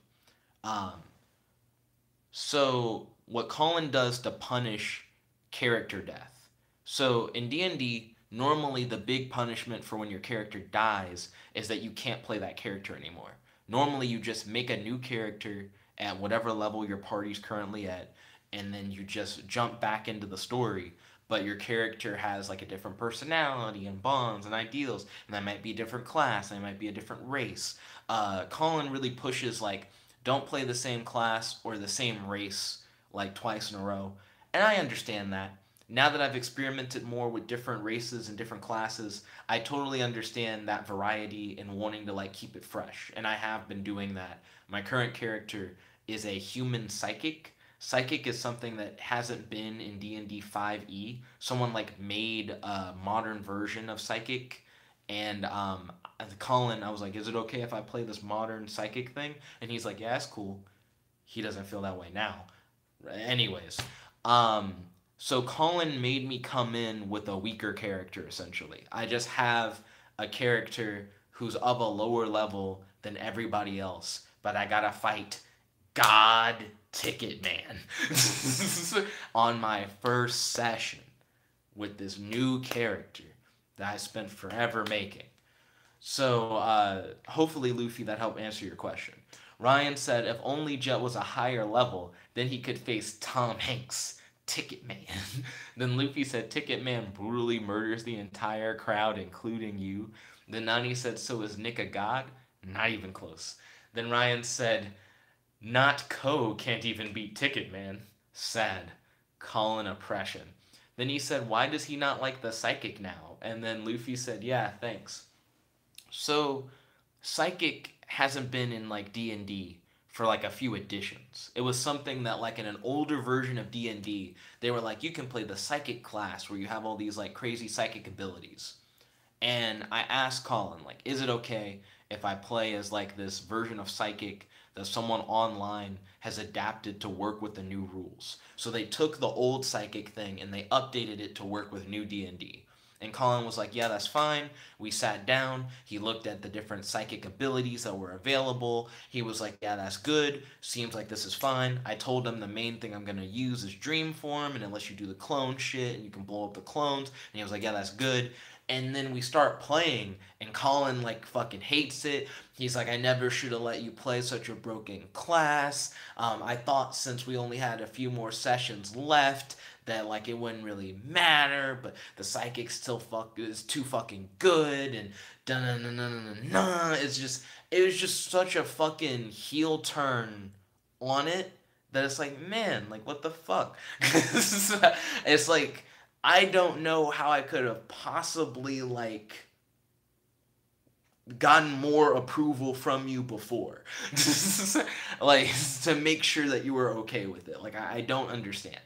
So what Collin does to punish character death. So in D&D, normally the big punishment for when your character dies is that you can't play that character anymore. Normally you just make a new character at whatever level your party's currently at, and then you just jump back into the story, but your character has like a different personality and bonds and ideals, and that might be a different class, and it might be a different race. Collin really pushes like, don't play the same class or the same race like twice in a row. And I understand that. Now that I've experimented more with different races and different classes, I totally understand that variety and wanting to like keep it fresh. And I have been doing that. My current character is a human psychic. Psychic is something that hasn't been in D&D 5e. Someone like made a modern version of psychic, and Collin, I was like, is it okay if I play this modern psychic thing? And he's like, yeah, it's cool. He doesn't feel that way now. Anyways, so Collin made me come in with a weaker character, essentially. I just have a character who's of a lower level than everybody else, but I gotta fight God Ticket Man on my first session with this new character that I spent forever making. So, hopefully, Luffy, that helped answer your question. Ryan said if only Jet was a higher level, then he could face Tom Hanks, Ticket Man. Then Luffy said Ticket Man brutally murders the entire crowd, including you. Then Nani said, so is Nick a god? Not even close. Then Ryan said, not Ko can't even beat Ticket Man. Sad. Collin oppression. Then he said, why does he not like the psychic now? And then Luffy said, yeah, thanks. So, psychic hasn't been in like D&D for like a few editions. It was something that like in an older version of D&D, they were like, you can play the psychic class where you have all these like crazy psychic abilities. And I asked Collin, like, is it okay if I play as like this version of psychic that someone online has adapted to work with the new rules? So they took the old psychic thing and they updated it to work with new D&D. And Collin was like, yeah, that's fine. We sat down. He looked at the different psychic abilities that were available. He was like, yeah, that's good. Seems like this is fine. I told him the main thing I'm going to use is dream form, and unless you do the clone shit and you can blow up the clones. And he was like, yeah, that's good. And then we start playing, and Collin like fucking hates it. He's like, I never should have let you play such a broken class. I thought since we only had a few more sessions left that like it wouldn't really matter, but the psychic still is too fucking good, and it was just such a fucking heel turn on it that it's like, man, like what the fuck? It's like I don't know how I could have possibly like gotten more approval from you before. Like to make sure that you were okay with it. Like I don't understand.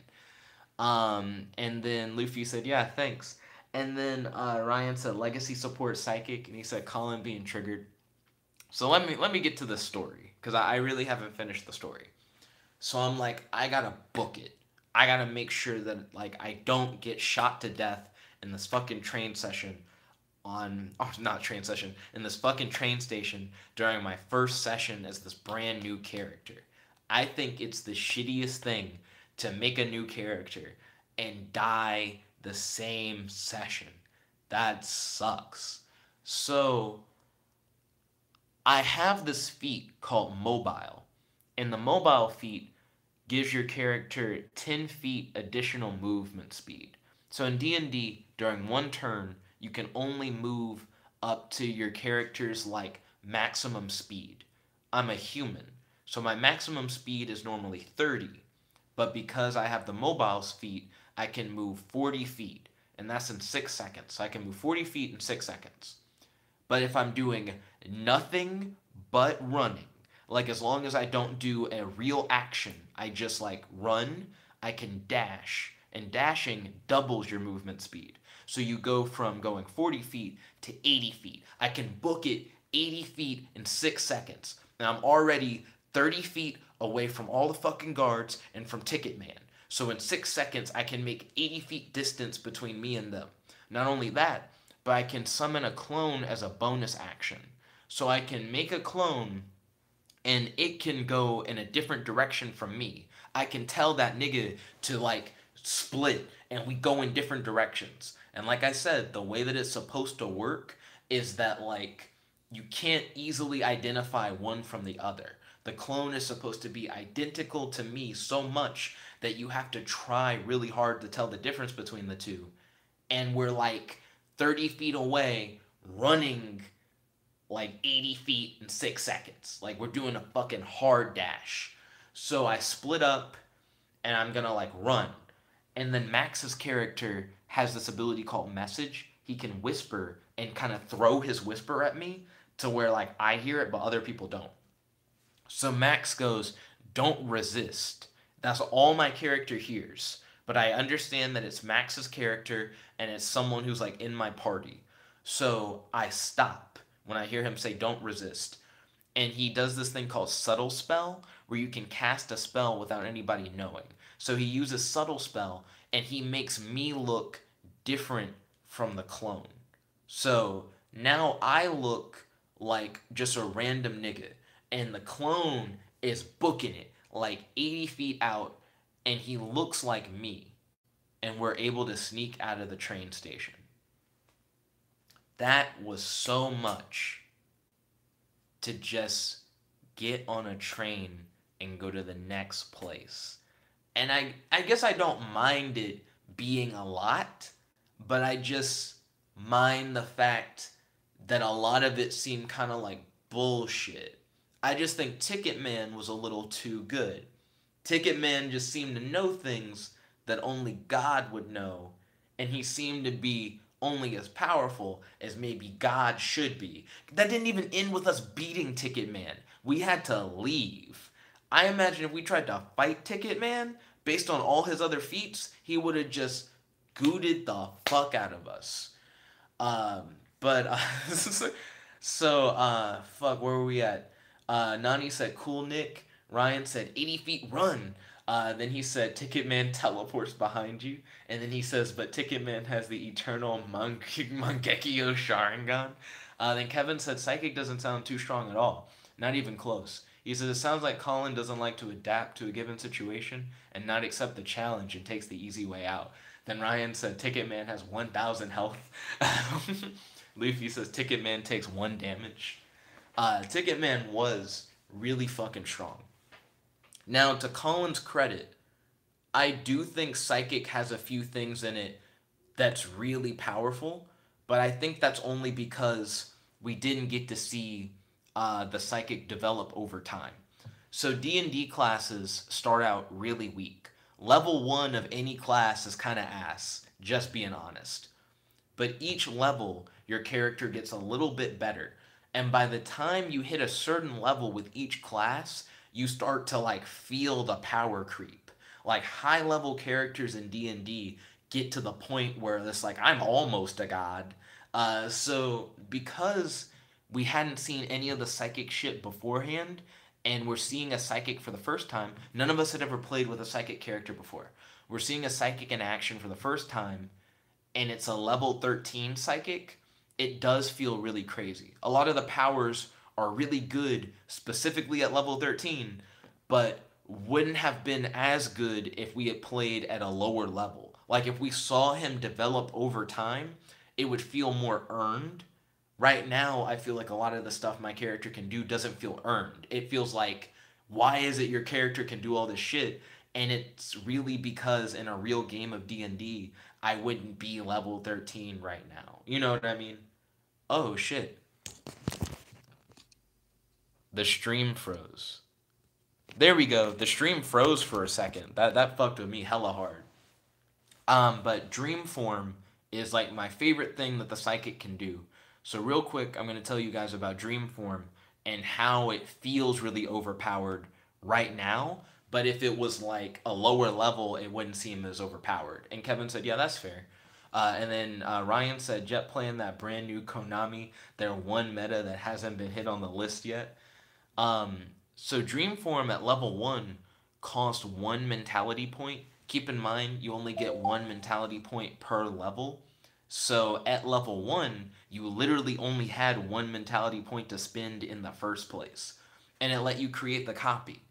And then Luffy said, yeah, thanks. And then Ryan said legacy support psychic, and he said Collin being triggered. So let me get to the story, because I really haven't finished the story. So I'm like, I gotta book it. I gotta make sure that like I don't get shot to death in this fucking train session not train session, in this fucking train station during my first session as this brand new character. I think it's the shittiest thing to make a new character and die the same session. That sucks. So I have this feat called mobile, and the mobile feat gives your character 10 feet additional movement speed. So in D&D, during one turn, you can only move up to your character's like maximum speed. I'm a human, so my maximum speed is normally 30, but because I have the mobile feat, I can move 40 feet, and that's in 6 seconds. So I can move 40 feet in 6 seconds. But if I'm doing nothing but running, like as long as I don't do a real action, I just like run, I can dash, and dashing doubles your movement speed. So you go from going 40 feet to 80 feet. I can book it 80 feet in 6 seconds. And I'm already 30 feet away from all the fucking guards and from Ticketman. So in 6 seconds, I can make 80 feet distance between me and them. Not only that, but I can summon a clone as a bonus action. So I can make a clone and it can go in a different direction from me. I can tell that nigga to like split and we go in different directions. And like I said, the way that it's supposed to work is that like you can't easily identify one from the other. The clone is supposed to be identical to me so much that you have to try really hard to tell the difference between the two. And we're like 30 feet away running like 80 feet in 6 seconds. Like we're doing a fucking hard dash. So I split up and I'm gonna like run. And then Max's character has this ability called message. He can whisper and kind of throw his whisper at me to where like I hear it but other people don't. So Max goes, don't resist. That's all my character hears. But I understand that it's Max's character and it's someone who's like in my party. So I stop when I hear him say don't resist. And he does this thing called subtle spell where you can cast a spell without anybody knowing. So he uses subtle spell and he makes me look different from the clone. So now I look like just a random nigga and the clone is booking it like 80 feet out and he looks like me and we're able to sneak out of the train station. That was so much to just get on a train and go to the next place. And I guess I don't mind it being a lot, but I just mind the fact that a lot of it seemed kind of like bullshit. I just think Ticketman was a little too good. Ticketman just seemed to know things that only God would know, and he seemed to be only as powerful as maybe God should be. That didn't even end with us beating Ticketman. We had to leave. I imagine if we tried to fight Ticketman, based on all his other feats, he would have just gooted the fuck out of us. Fuck, where were we at? Nani said, cool, Nick. Ryan said, 80 feet run. Then he said, Ticketman teleports behind you. And then he says, but Ticketman has the eternal Mangekyo Sharingan. Then Kevin said, Psychic doesn't sound too strong at all. Not even close. He says, it sounds like Collin doesn't like to adapt to a given situation and not accept the challenge and takes the easy way out. Then Ryan said, Ticketman has 1,000 health. Luffy says, Ticketman takes 1 damage. Ticketman was really fucking strong. Now, to Collin's credit, I do think Psychic has a few things in it that's really powerful, but I think that's only because we didn't get to see the Psychic develop over time. So D&D classes start out really weak. Level 1 of any class is kind of ass, just being honest. But each level, your character gets a little bit better. And by the time you hit a certain level with each class, you start to like feel the power creep. Like high level characters in D&D get to the point where it's like, I'm almost a god. So because we hadn't seen any of the psychic shit beforehand, and we're seeing a psychic for the first time, none of us had ever played with a psychic character before. We're seeing a psychic in action for the first time, and it's a level 13 psychic. It does feel really crazy. A lot of the powers are really good specifically at level 13, but wouldn't have been as good if we had played at a lower level. Like if we saw him develop over time, it would feel more earned. Right now, I feel like a lot of the stuff my character can do doesn't feel earned. It feels like, why is it your character can do all this shit? And it's really because in a real game of D&D, I wouldn't be level 13 right now. You know what I mean? Oh, shit. The stream froze. There we go. The stream froze for a second. That fucked with me hella hard. But dream form is like my favorite thing that the psychic can do. So real quick, I'm going to tell you guys about dream form and how it feels really overpowered right now. But if it was like a lower level, it wouldn't seem as overpowered. And Kevin said, yeah, that's fair. And then Ryan said, Jet playing that brand new Konami, their one meta that hasn't been hit on the list yet. So dream form at level 1 cost 1 mentality point. Keep in mind, you only get 1 mentality point per level. So at level 1, you literally only had 1 mentality point to spend in the first place. And it let you create the copy.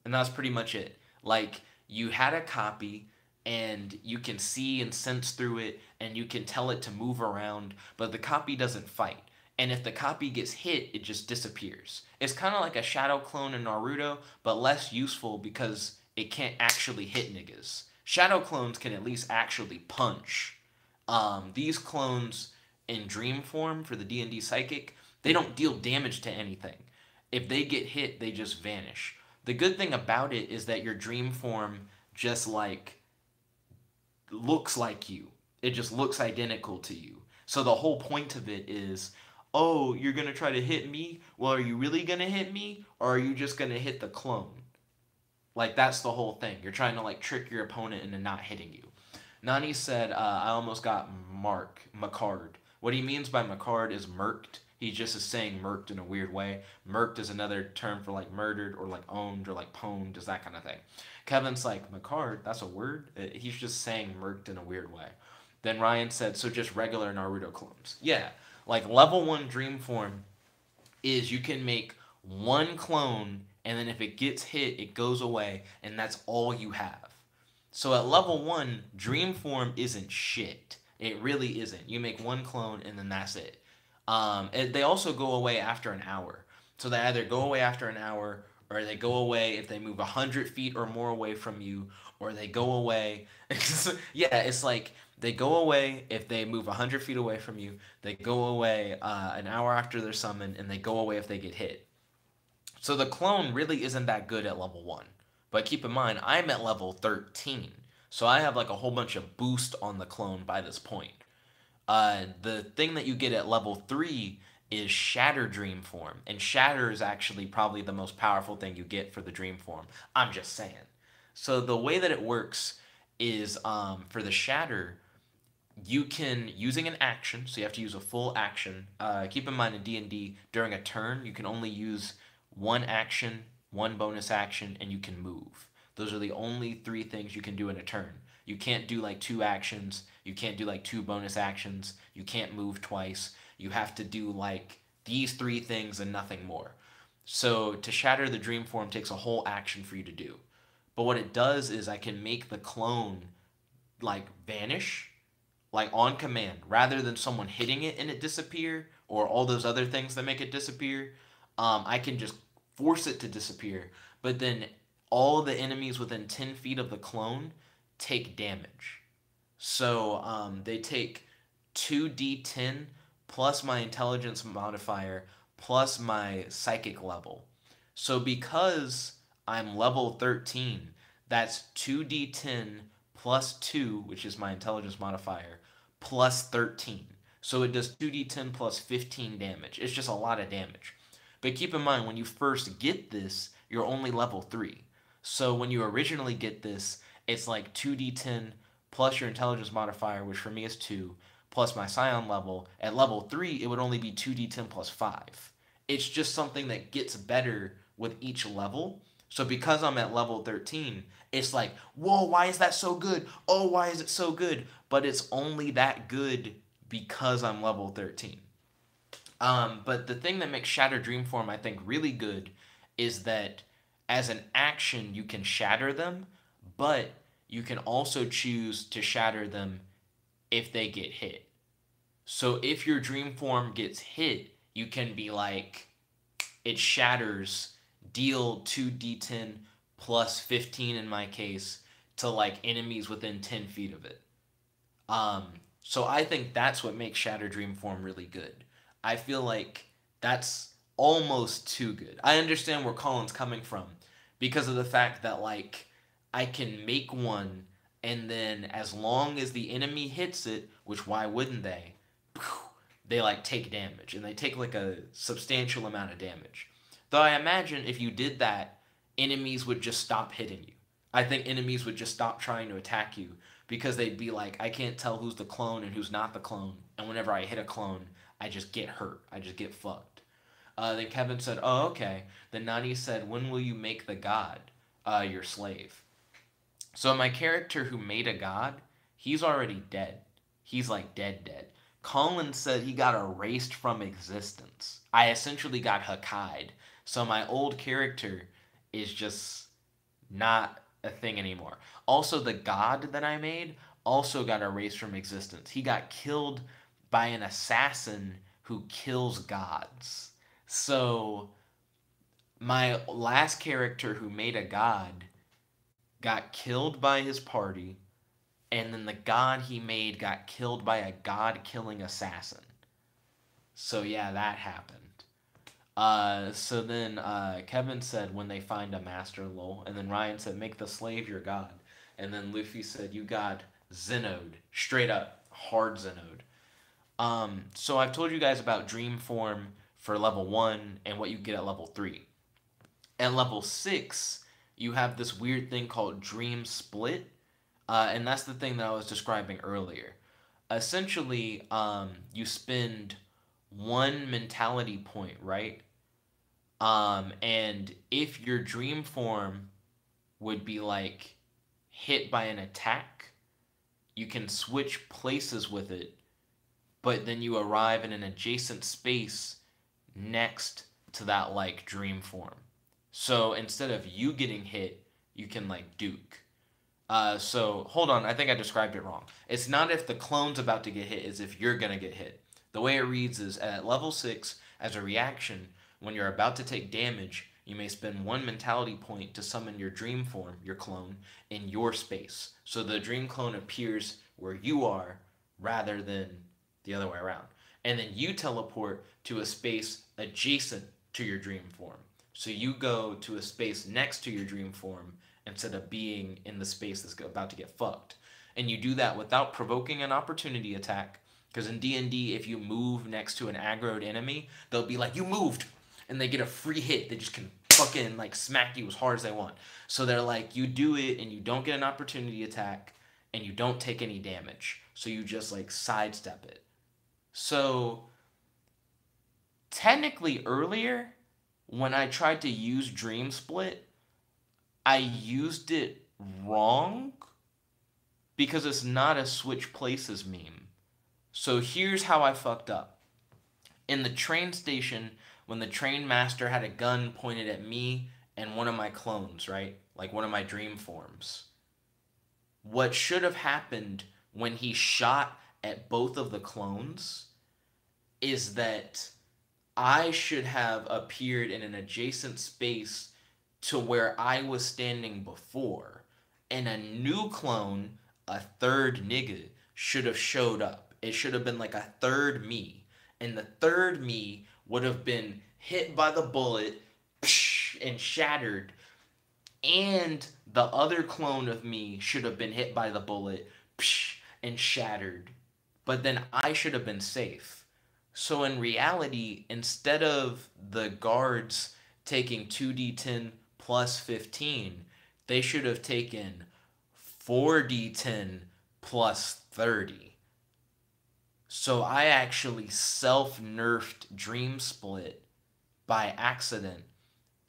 And that's pretty much it. Like, you had a copy, and you can see and sense through it, and you can tell it to move around, but the copy doesn't fight. And if the copy gets hit, it just disappears. It's kind of like a shadow clone in Naruto, but less useful because it can't actually hit niggas. Shadow clones can at least actually punch. These clones in dream form for the D&D psychic, they don't deal damage to anything. If they get hit, they just vanish. The good thing about it is that your dream form just like looks like you. It just looks identical to you. So the whole point of it is, oh, you're going to try to hit me? Well, are you really going to hit me? Or are you just going to hit the clone? Like, that's the whole thing. You're trying to, like, trick your opponent into not hitting you. Nani said, I almost got Macard. What he means by Macard is murked. He just is saying murked in a weird way. Murked is another term for, like, murdered or, like, owned or, like, pwned, is that kind of thing. Kevin's like, Macard, that's a word? He's just saying murked in a weird way. Then Ryan said, so just regular Naruto clones. Yeah. Like, level 1 dream form is you can make 1 clone, and then if it gets hit, it goes away, and that's all you have. So at level 1, dream form isn't shit. It really isn't. You make 1 clone, and then that's it. They also go away after an hour. So they either go away after an hour, or they go away if they move 100 feet or more away from you, or they go away. Yeah, it's like they go away if they move 100 feet away from you. They go away an hour after they're summoned, and they go away if they get hit. So the clone really isn't that good at level 1. But keep in mind, I'm at level 13. So I have like a whole bunch of boost on the clone by this point. The thing that you get at level 3 is Shatter Dream Form. And Shatter is actually probably the most powerful thing you get for the Dream Form. I'm just saying. So the way that it works is for the Shatter, you can, using an action, so you have to use a full action. Keep in mind in D&D, during a turn, you can only use 1 action, 1 bonus action, and you can move. Those are the only 3 things you can do in a turn. You can't do like 2 actions. You can't do like 2 bonus actions. You can't move twice. You have to do like these 3 things and nothing more. So to shatter the dream form takes a whole action for you to do. But what it does is I can make the clone like vanish like on command rather than someone hitting it and it disappear or all those other things that make it disappear. I can just force it to disappear, but then all the enemies within 10 feet of the clone take damage. So they take 2d10 plus my intelligence modifier plus my psychic level. So because I'm level 13, that's 2d10 plus 2, which is my intelligence modifier, plus 13. So it does 2d10 plus 15 damage. It's just a lot of damage. But keep in mind, when you first get this, you're only level 3. So when you originally get this, it's like 2d10 plus your intelligence modifier, which for me is 2, plus my scion level. At level 3, it would only be 2d10 plus 5. It's just something that gets better with each level. So because I'm at level 13, it's like, whoa, why is that so good? Oh, why is it so good? But it's only that good because I'm level 13. But the thing that makes Shatter Dreamform, I think, really good is that as an action, you can shatter them, but you can also choose to shatter them if they get hit. So if your Dreamform gets hit, you can be like, it shatters, deal 2d10 plus 15 in my case to like enemies within 10 feet of it. So I think that's what makes Shatter Dreamform really good. I feel like that's almost too good. I understand where Collin's coming from because of the fact that like I can make one and then as long as the enemy hits it, which why wouldn't they? They like take damage and they take like a substantial amount of damage. Though I imagine if you did that, enemies would just stop hitting you. I think enemies would just stop trying to attack you because they'd be like, I can't tell who's the clone and who's not the clone. And whenever I hit a clone, I just get hurt. I just get fucked. Then Kevin said, oh, okay. Then Nani said, when will you make the god your slave? So my character who made a god, he's already dead. He's like dead. Collin said he got erased from existence. I essentially got Hakai'd. So my old character is just not a thing anymore. Also, the god that I made also got erased from existence. He got killed by an assassin who kills gods. So my last character who made a god got killed by his party, and then the god he made got killed by a god-killing assassin. So yeah, that happened. So then Kevin said, when they find a master, lol. And then Ryan said, make the slave your god. And then Luffy said, you got Zenode. Straight up, hard Zenode. So I've told you guys about Dreamform for level 1 and what you get at level 3. At level 6, you have this weird thing called Dream Split. And that's the thing that I was describing earlier. Essentially, you spend 1 mentality point, right? And if your dream form would be like hit by an attack, you can switch places with it, but then you arrive in an adjacent space next to that like dream form. So instead of you getting hit, you can like duke. So hold on, I think I described it wrong. It's not if the clone's about to get hit, it's if you're gonna get hit. The way it reads is at level 6, as a reaction, when you're about to take damage, you may spend 1 mentality point to summon your dream form, your clone, in your space. So the dream clone appears where you are rather than the other way around. And then you teleport to a space adjacent to your dream form. So you go to a space next to your dream form instead of being in the space that's about to get fucked. And you do that without provoking an opportunity attack. Because in D&D, if you move next to an aggroed enemy, they'll be like, you moved! And they get a free hit. They just can fucking like smack you as hard as they want. So they're like, you do it and you don't get an opportunity attack and you don't take any damage. So you just like sidestep it. So technically earlier, when I tried to use Dream Split, I used it wrong because it's not a switch places meme. So here's how I fucked up. In the train station, when the train master had a gun pointed at me and one of my clones, right? Like one of my dream forms. What should have happened when he shot at both of the clones is that I should have appeared in an adjacent space to where I was standing before, and a new clone, a third nigga, should have showed up. It should have been like a third me, and the third me would have been hit by the bullet and shattered, and the other clone of me should have been hit by the bullet and shattered, but then I should have been safe. So in reality, instead of the guards taking 2d10 plus 15, they should have taken 4d10 plus 30. So I actually self-nerfed Dream Split by accident,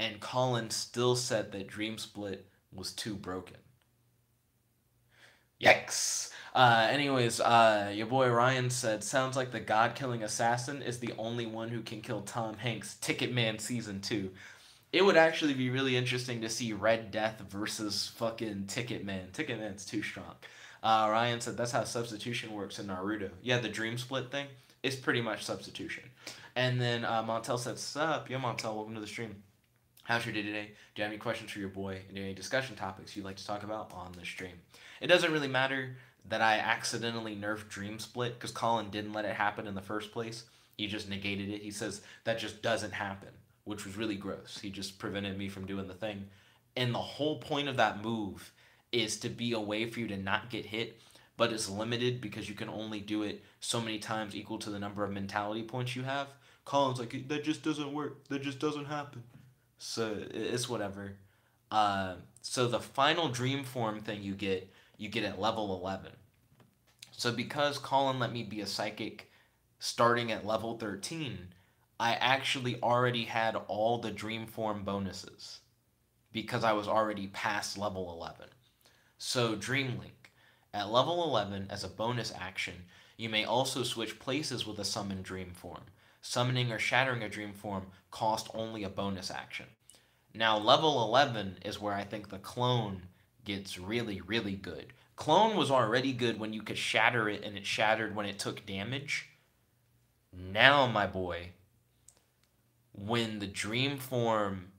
and Collin still said that Dream Split was too broken. Yikes. Anyways, your boy Ryan said, sounds like the god-killing assassin is the only one who can kill Tom Hanks' Ticketman Season 2. It would actually be really interesting to see Red Death versus fucking Ticketman. Ticketman's too strong. Ryan said, that's how substitution works in Naruto. Yeah, the dream split thing is pretty much substitution. And then Montel said, sup? Yo, Montel, welcome to the stream. How's your day today? Do you have any questions for your boy? And any discussion topics you'd like to talk about on the stream? It doesn't really matter that I accidentally nerfed Dream Split because Collin didn't let it happen in the first place. He just negated it. He says that just doesn't happen, which was really gross. He just prevented me from doing the thing. And the whole point of that move is to be a way for you to not get hit, but it's limited because you can only do it so many times equal to the number of mentality points you have. Collin's like, that just doesn't work. That just doesn't happen. So it's whatever. So the final dream form thing you get at level 11. So because Collin let me be a psychic starting at level 13, I actually already had all the dream form bonuses because I was already past level 11. So Dreamlink. At level 11, as a bonus action, you may also switch places with a summoned dream form. Summoning or shattering a dream form cost only a bonus action. Now, level 11 is where I think the clone gets really, really good. Clone was already good when you could shatter it and it shattered when it took damage. Now, my boy, when the dream form...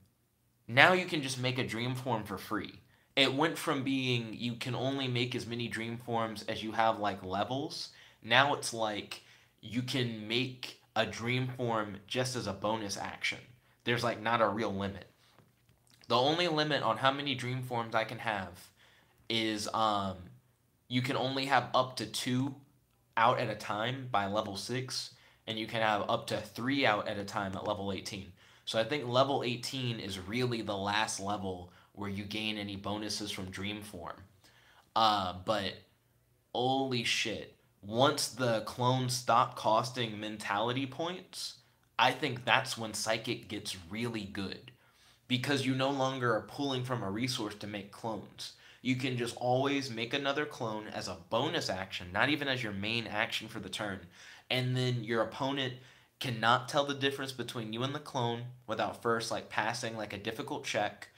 Now you can just make a dream form for free. It went from being you can only make as many dream forms as you have like levels. Now it's like you can make a dream form just as a bonus action. There's like not a real limit. The only limit on how many dream forms I can have is you can only have up to 2 out at a time by level 6, and you can have up to 3 out at a time at level 18. So I think level 18 is really the last level where you gain any bonuses from dream form. But holy shit, once the clones stop costing mentality points, I think that's when Psychic gets really good. Because you no longer are pulling from a resource to make clones. You can just always make another clone as a bonus action, not even as your main action for the turn. And then your opponent cannot tell the difference between you and the clone without first like passing like a difficult check.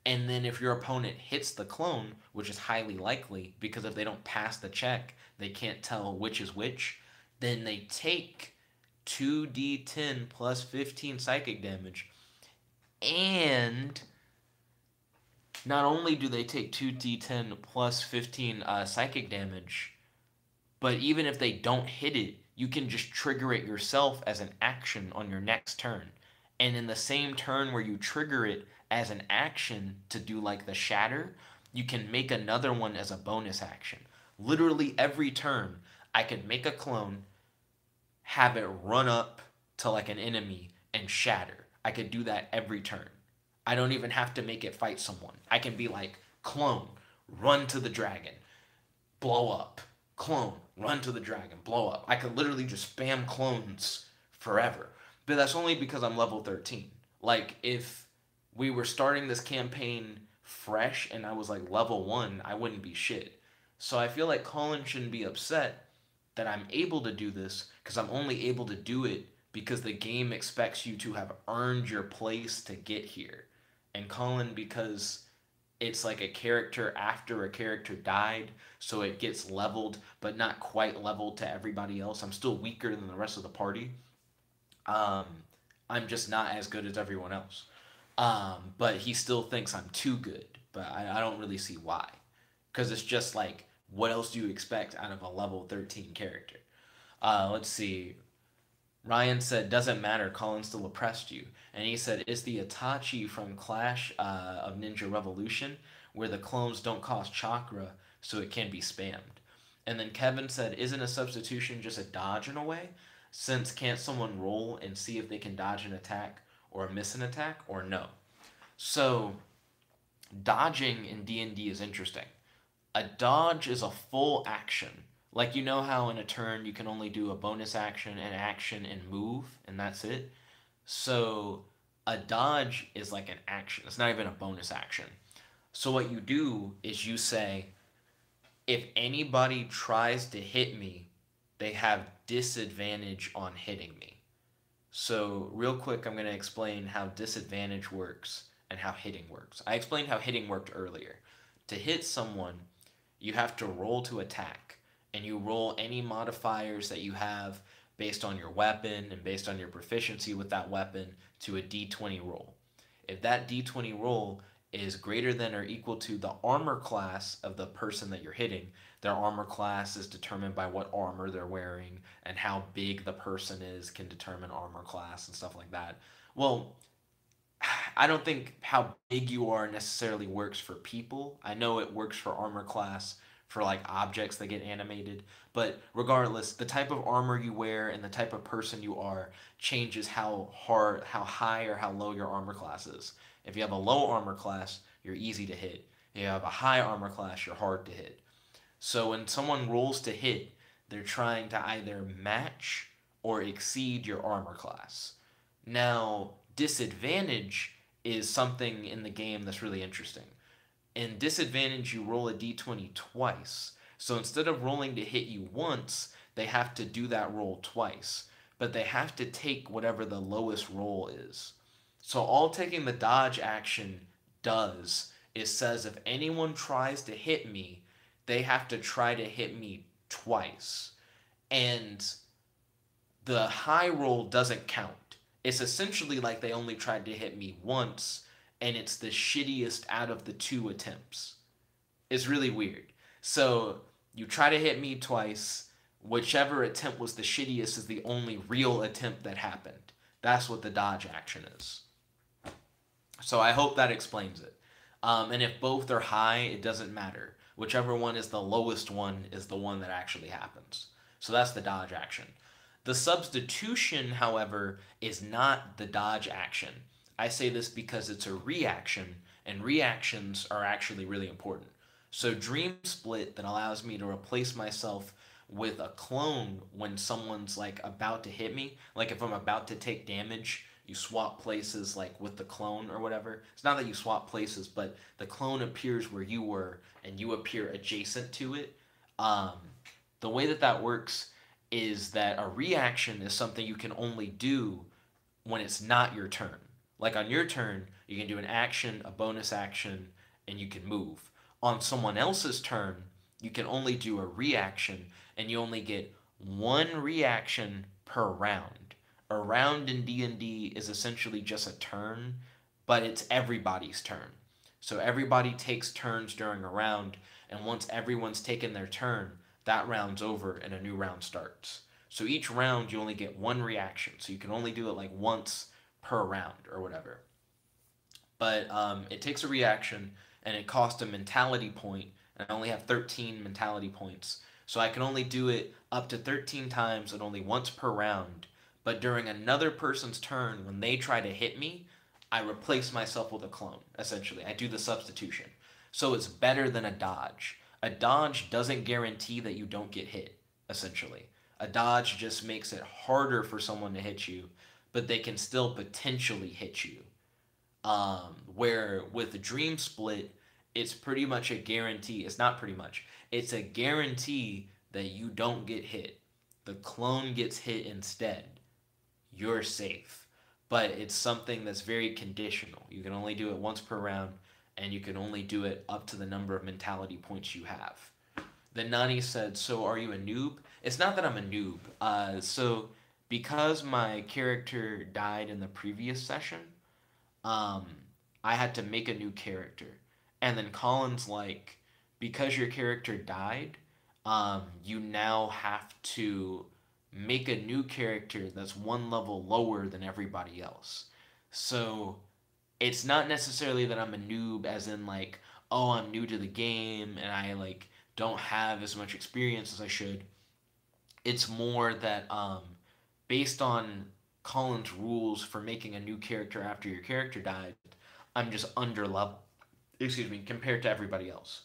And then if your opponent hits the clone, which is highly likely because if they don't pass the check, they can't tell which is which, then they take 2d10 plus 15 psychic damage. And not only do they take 2d10 plus 15 psychic damage, but even if they don't hit it, you can just trigger it yourself as an action on your next turn. And in the same turn where you trigger it as an action to do like the shatter, you can make another one as a bonus action. Literally every turn, I could make a clone, have it run up to like an enemy and shatter. I could do that every turn. I don't even have to make it fight someone. I can be like, clone, run to the dragon, blow up. Clone, run to the dragon, blow up. I could literally just spam clones forever. But that's only because I'm level 13. Like, if we were starting this campaign fresh and I was like level 1, I wouldn't be shit. So I feel like Collin shouldn't be upset that I'm able to do this because I'm only able to do it because the game expects you to have earned your place to get here. And Collin, because it's like a character after a character died, so it gets leveled, but not quite leveled to everybody else. I'm still weaker than the rest of the party. Um, I'm just not as good as everyone else. But he still thinks I'm too good, but I don't really see why. Because it's just like, what else do you expect out of a level 13 character? Let's see. Ryan said, doesn't matter, Colin still oppressed you. And he said, it's the Itachi from Clash of Ninja Revolution, where the clones don't cost chakra, so it can be spammed. And then Kevin said, isn't a substitution just a dodge in a way? Since can't someone roll and see if they can dodge an attack or miss an attack, or no? So, dodging in D&D is interesting. A dodge is a full action. Like, you know how in a turn you can only do a bonus action, an action, and move, and that's it? So, a dodge is like an action. It's not even a bonus action. So, what you do is you say, if anybody tries to hit me, they have disadvantage on hitting me. So, real quick, I'm going to explain how disadvantage works and how hitting works. I explained how hitting worked earlier. To hit someone, you have to roll to attack, and you roll any modifiers that you have based on your weapon and based on your proficiency with that weapon to a d20 roll. If that d20 roll is greater than or equal to the armor class of the person that you're hitting, their armor class is determined by what armor they're wearing, and how big the person is can determine armor class and stuff like that. Well, I don't think how big you are necessarily works for people. I know it works for armor class for like objects that get animated, but regardless, the type of armor you wear and the type of person you are changes how high or how low your armor class is. If you have a low armor class, you're easy to hit. If you have a high armor class, you're hard to hit. So when someone rolls to hit, they're trying to either match or exceed your armor class. Now, disadvantage is something in the game that's really interesting. In disadvantage, you roll a d20 twice. So instead of rolling to hit you once, they have to do that roll twice. But they have to take whatever the lowest roll is. So all taking the dodge action does is says if anyone tries to hit me, they have to try to hit me twice. And the high roll doesn't count. It's essentially like they only tried to hit me once, and it's the shittiest out of the two attempts. It's really weird. So you try to hit me twice. Whichever attempt was the shittiest is the only real attempt that happened. That's what the dodge action is. So I hope that explains it. And if both are high, it doesn't matter. Whichever one is the lowest one is the one that actually happens. So that's the dodge action. The substitution, however, is not the dodge action. I say this because it's a reaction, and reactions are actually really important. So Dream Split that allows me to replace myself with a clone when someone's like about to hit me. Like if I'm about to take damage, you swap places like with the clone or whatever. It's not that you swap places, but the clone appears where you were and you appear adjacent to it. The way that that works is that a reaction is something you can only do when it's not your turn. Like on your turn, you can do an action, a bonus action, and you can move. On someone else's turn, you can only do a reaction, and you only get one reaction per round. A round in D&D is essentially just a turn, but it's everybody's turn. So everybody takes turns during a round, and once everyone's taken their turn, that round's over and a new round starts. So each round you only get one reaction, so you can only do it like once per round or whatever. But it takes a reaction and it costs a mentality point, and I only have 13 mentality points. So I can only do it up to 13 times and only once per round. But during another person's turn, when they try to hit me, I replace myself with a clone, essentially. I do the substitution. So it's better than a dodge. A dodge doesn't guarantee that you don't get hit, essentially. A dodge just makes it harder for someone to hit you, but they can still potentially hit you. Where with the Dream Split, it's pretty much a guarantee. It's not pretty much. It's a guarantee that you don't get hit. The clone gets hit instead. You're safe. But it's something that's very conditional. You can only do it once per round, and you can only do it up to the number of mentality points you have. Then Nani said, so are you a noob? It's not that I'm a noob. So because my character died in the previous session, um, I had to make a new character. And then Collin's like, because your character died, you now have to make a new character that's one level lower than everybody else. So it's not necessarily that I'm a noob as in like, oh, I'm new to the game and I like don't have as much experience as I should. It's more that based on Collin's rules for making a new character after your character died, I'm just under level. Excuse me, compared to everybody else.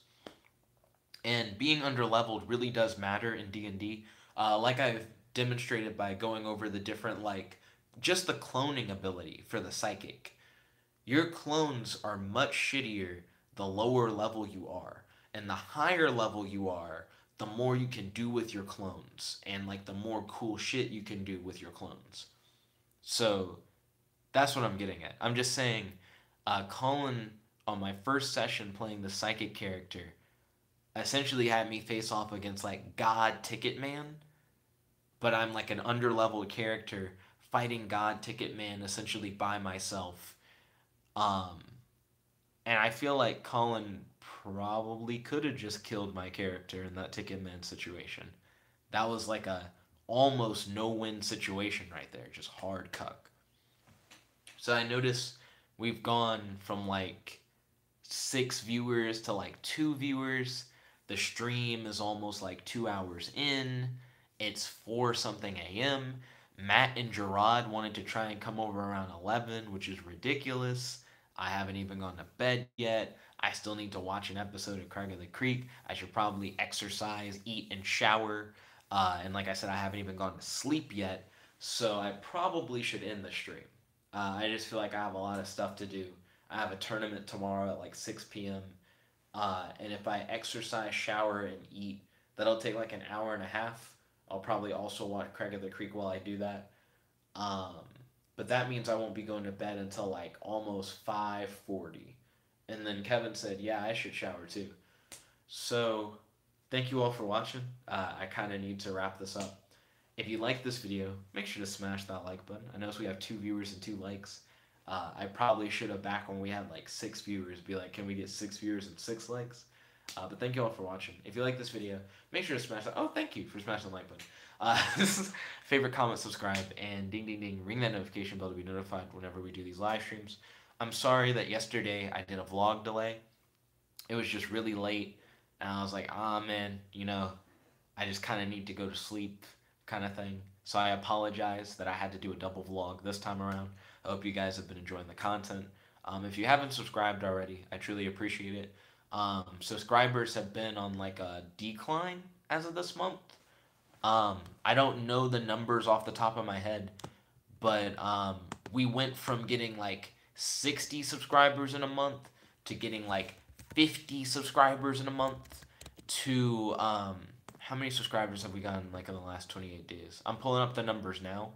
And being under leveled really does matter in D&D. Like I've demonstrated by going over the different like just the cloning ability for the psychic. Your clones are much shittier the lower level you are. And the higher level you are, the more you can do with your clones. And like the more cool shit you can do with your clones. So that's what I'm getting at. I'm just saying, Collin, on my first session playing the psychic character, essentially had me face off against like God Ticketman. But I'm like an underleveled character fighting God Ticketman essentially by myself. And I feel like Collin probably could have just killed my character in that Ticketman situation. That was like a almost no-win situation right there, just hard cuck. So I notice we've gone from like 6 viewers to like 2 viewers. The stream is almost like 2 hours in. It's 4 something a.m. Matt and Jarrod wanted to try and come over around 11, which is ridiculous. I haven't even gone to bed yet. I still need to watch an episode of Craig of the Creek. I should probably exercise, eat, and shower. And like I said, I haven't even gone to sleep yet. So I probably should end the stream. I just feel like I have a lot of stuff to do. I have a tournament tomorrow at like 6 p.m. And if I exercise, shower, and eat, that'll take like an hour and a half. I'll probably also watch Craig of the Creek while I do that. But that means I won't be going to bed until like almost 5:40. And then Kevin said, yeah, I should shower too. So thank you all for watching. I kind of need to wrap this up. If you like this video, make sure to smash that like button. I notice we have 2 viewers and 2 likes. I probably should have, back when we had like 6 viewers, be like, can we get 6 viewers and 6 likes? But thank you all for watching. If you like this video, make sure to smash that. Oh, thank you for smashing the like button. Favorite, comment, subscribe, and ding, ding, ding. Ring that notification bell to be notified whenever we do these live streams. I'm sorry that yesterday I did a vlog delay. It was just really late, and I was like, ah, man, you know, I just kind of need to go to sleep kind of thing. So I apologize that I had to do a double vlog this time around. I hope you guys have been enjoying the content. If you haven't subscribed already, I truly appreciate it. Subscribers have been on like a decline as of this month. I don't know the numbers off the top of my head, but we went from getting like 60 subscribers in a month to getting like 50 subscribers in a month to how many subscribers have we gotten like in the last 28 days? I'm pulling up the numbers now.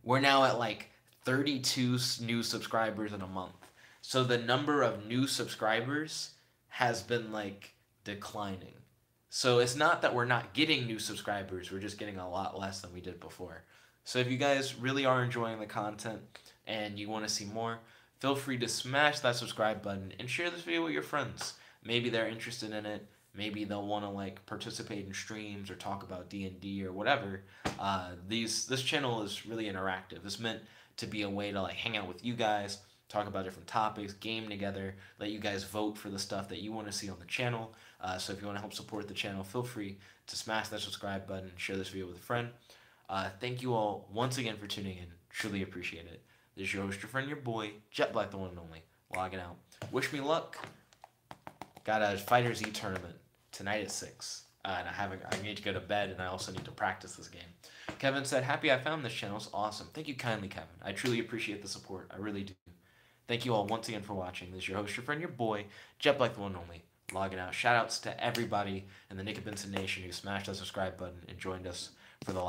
We're now at like 32 new subscribers in a month. So the number of new subscribers has been like declining. So it's not that we're not getting new subscribers, we're just getting a lot less than we did before. So if you guys really are enjoying the content and you want to see more, feel free to smash that subscribe button and share this video with your friends. Maybe they're interested in it. Maybe they'll want to like participate in streams or talk about D&D or whatever. This channel is really interactive. It's meant to be a way to like hang out with you guys, talk about different topics, game together, let you guys vote for the stuff that you want to see on the channel. So if you want to help support the channel, feel free to smash that subscribe button and share this video with a friend. Thank you all once again for tuning in. Truly appreciate it. This is your host, your friend, your boy, Jet Black, the one and only, logging out. Wish me luck. Got a Fighter Z tournament tonight at 6. And I need to go to bed, and I also need to practice this game. Kevin said, happy I found this channel. It's awesome. Thank you kindly, Kevin. I truly appreciate the support. I really do. Thank you all once again for watching. This is your host, your friend, your boy, Jet Black, the one and only, logging out. Shout outs to everybody in the Nickabenson Nation who smashed the subscribe button and joined us for the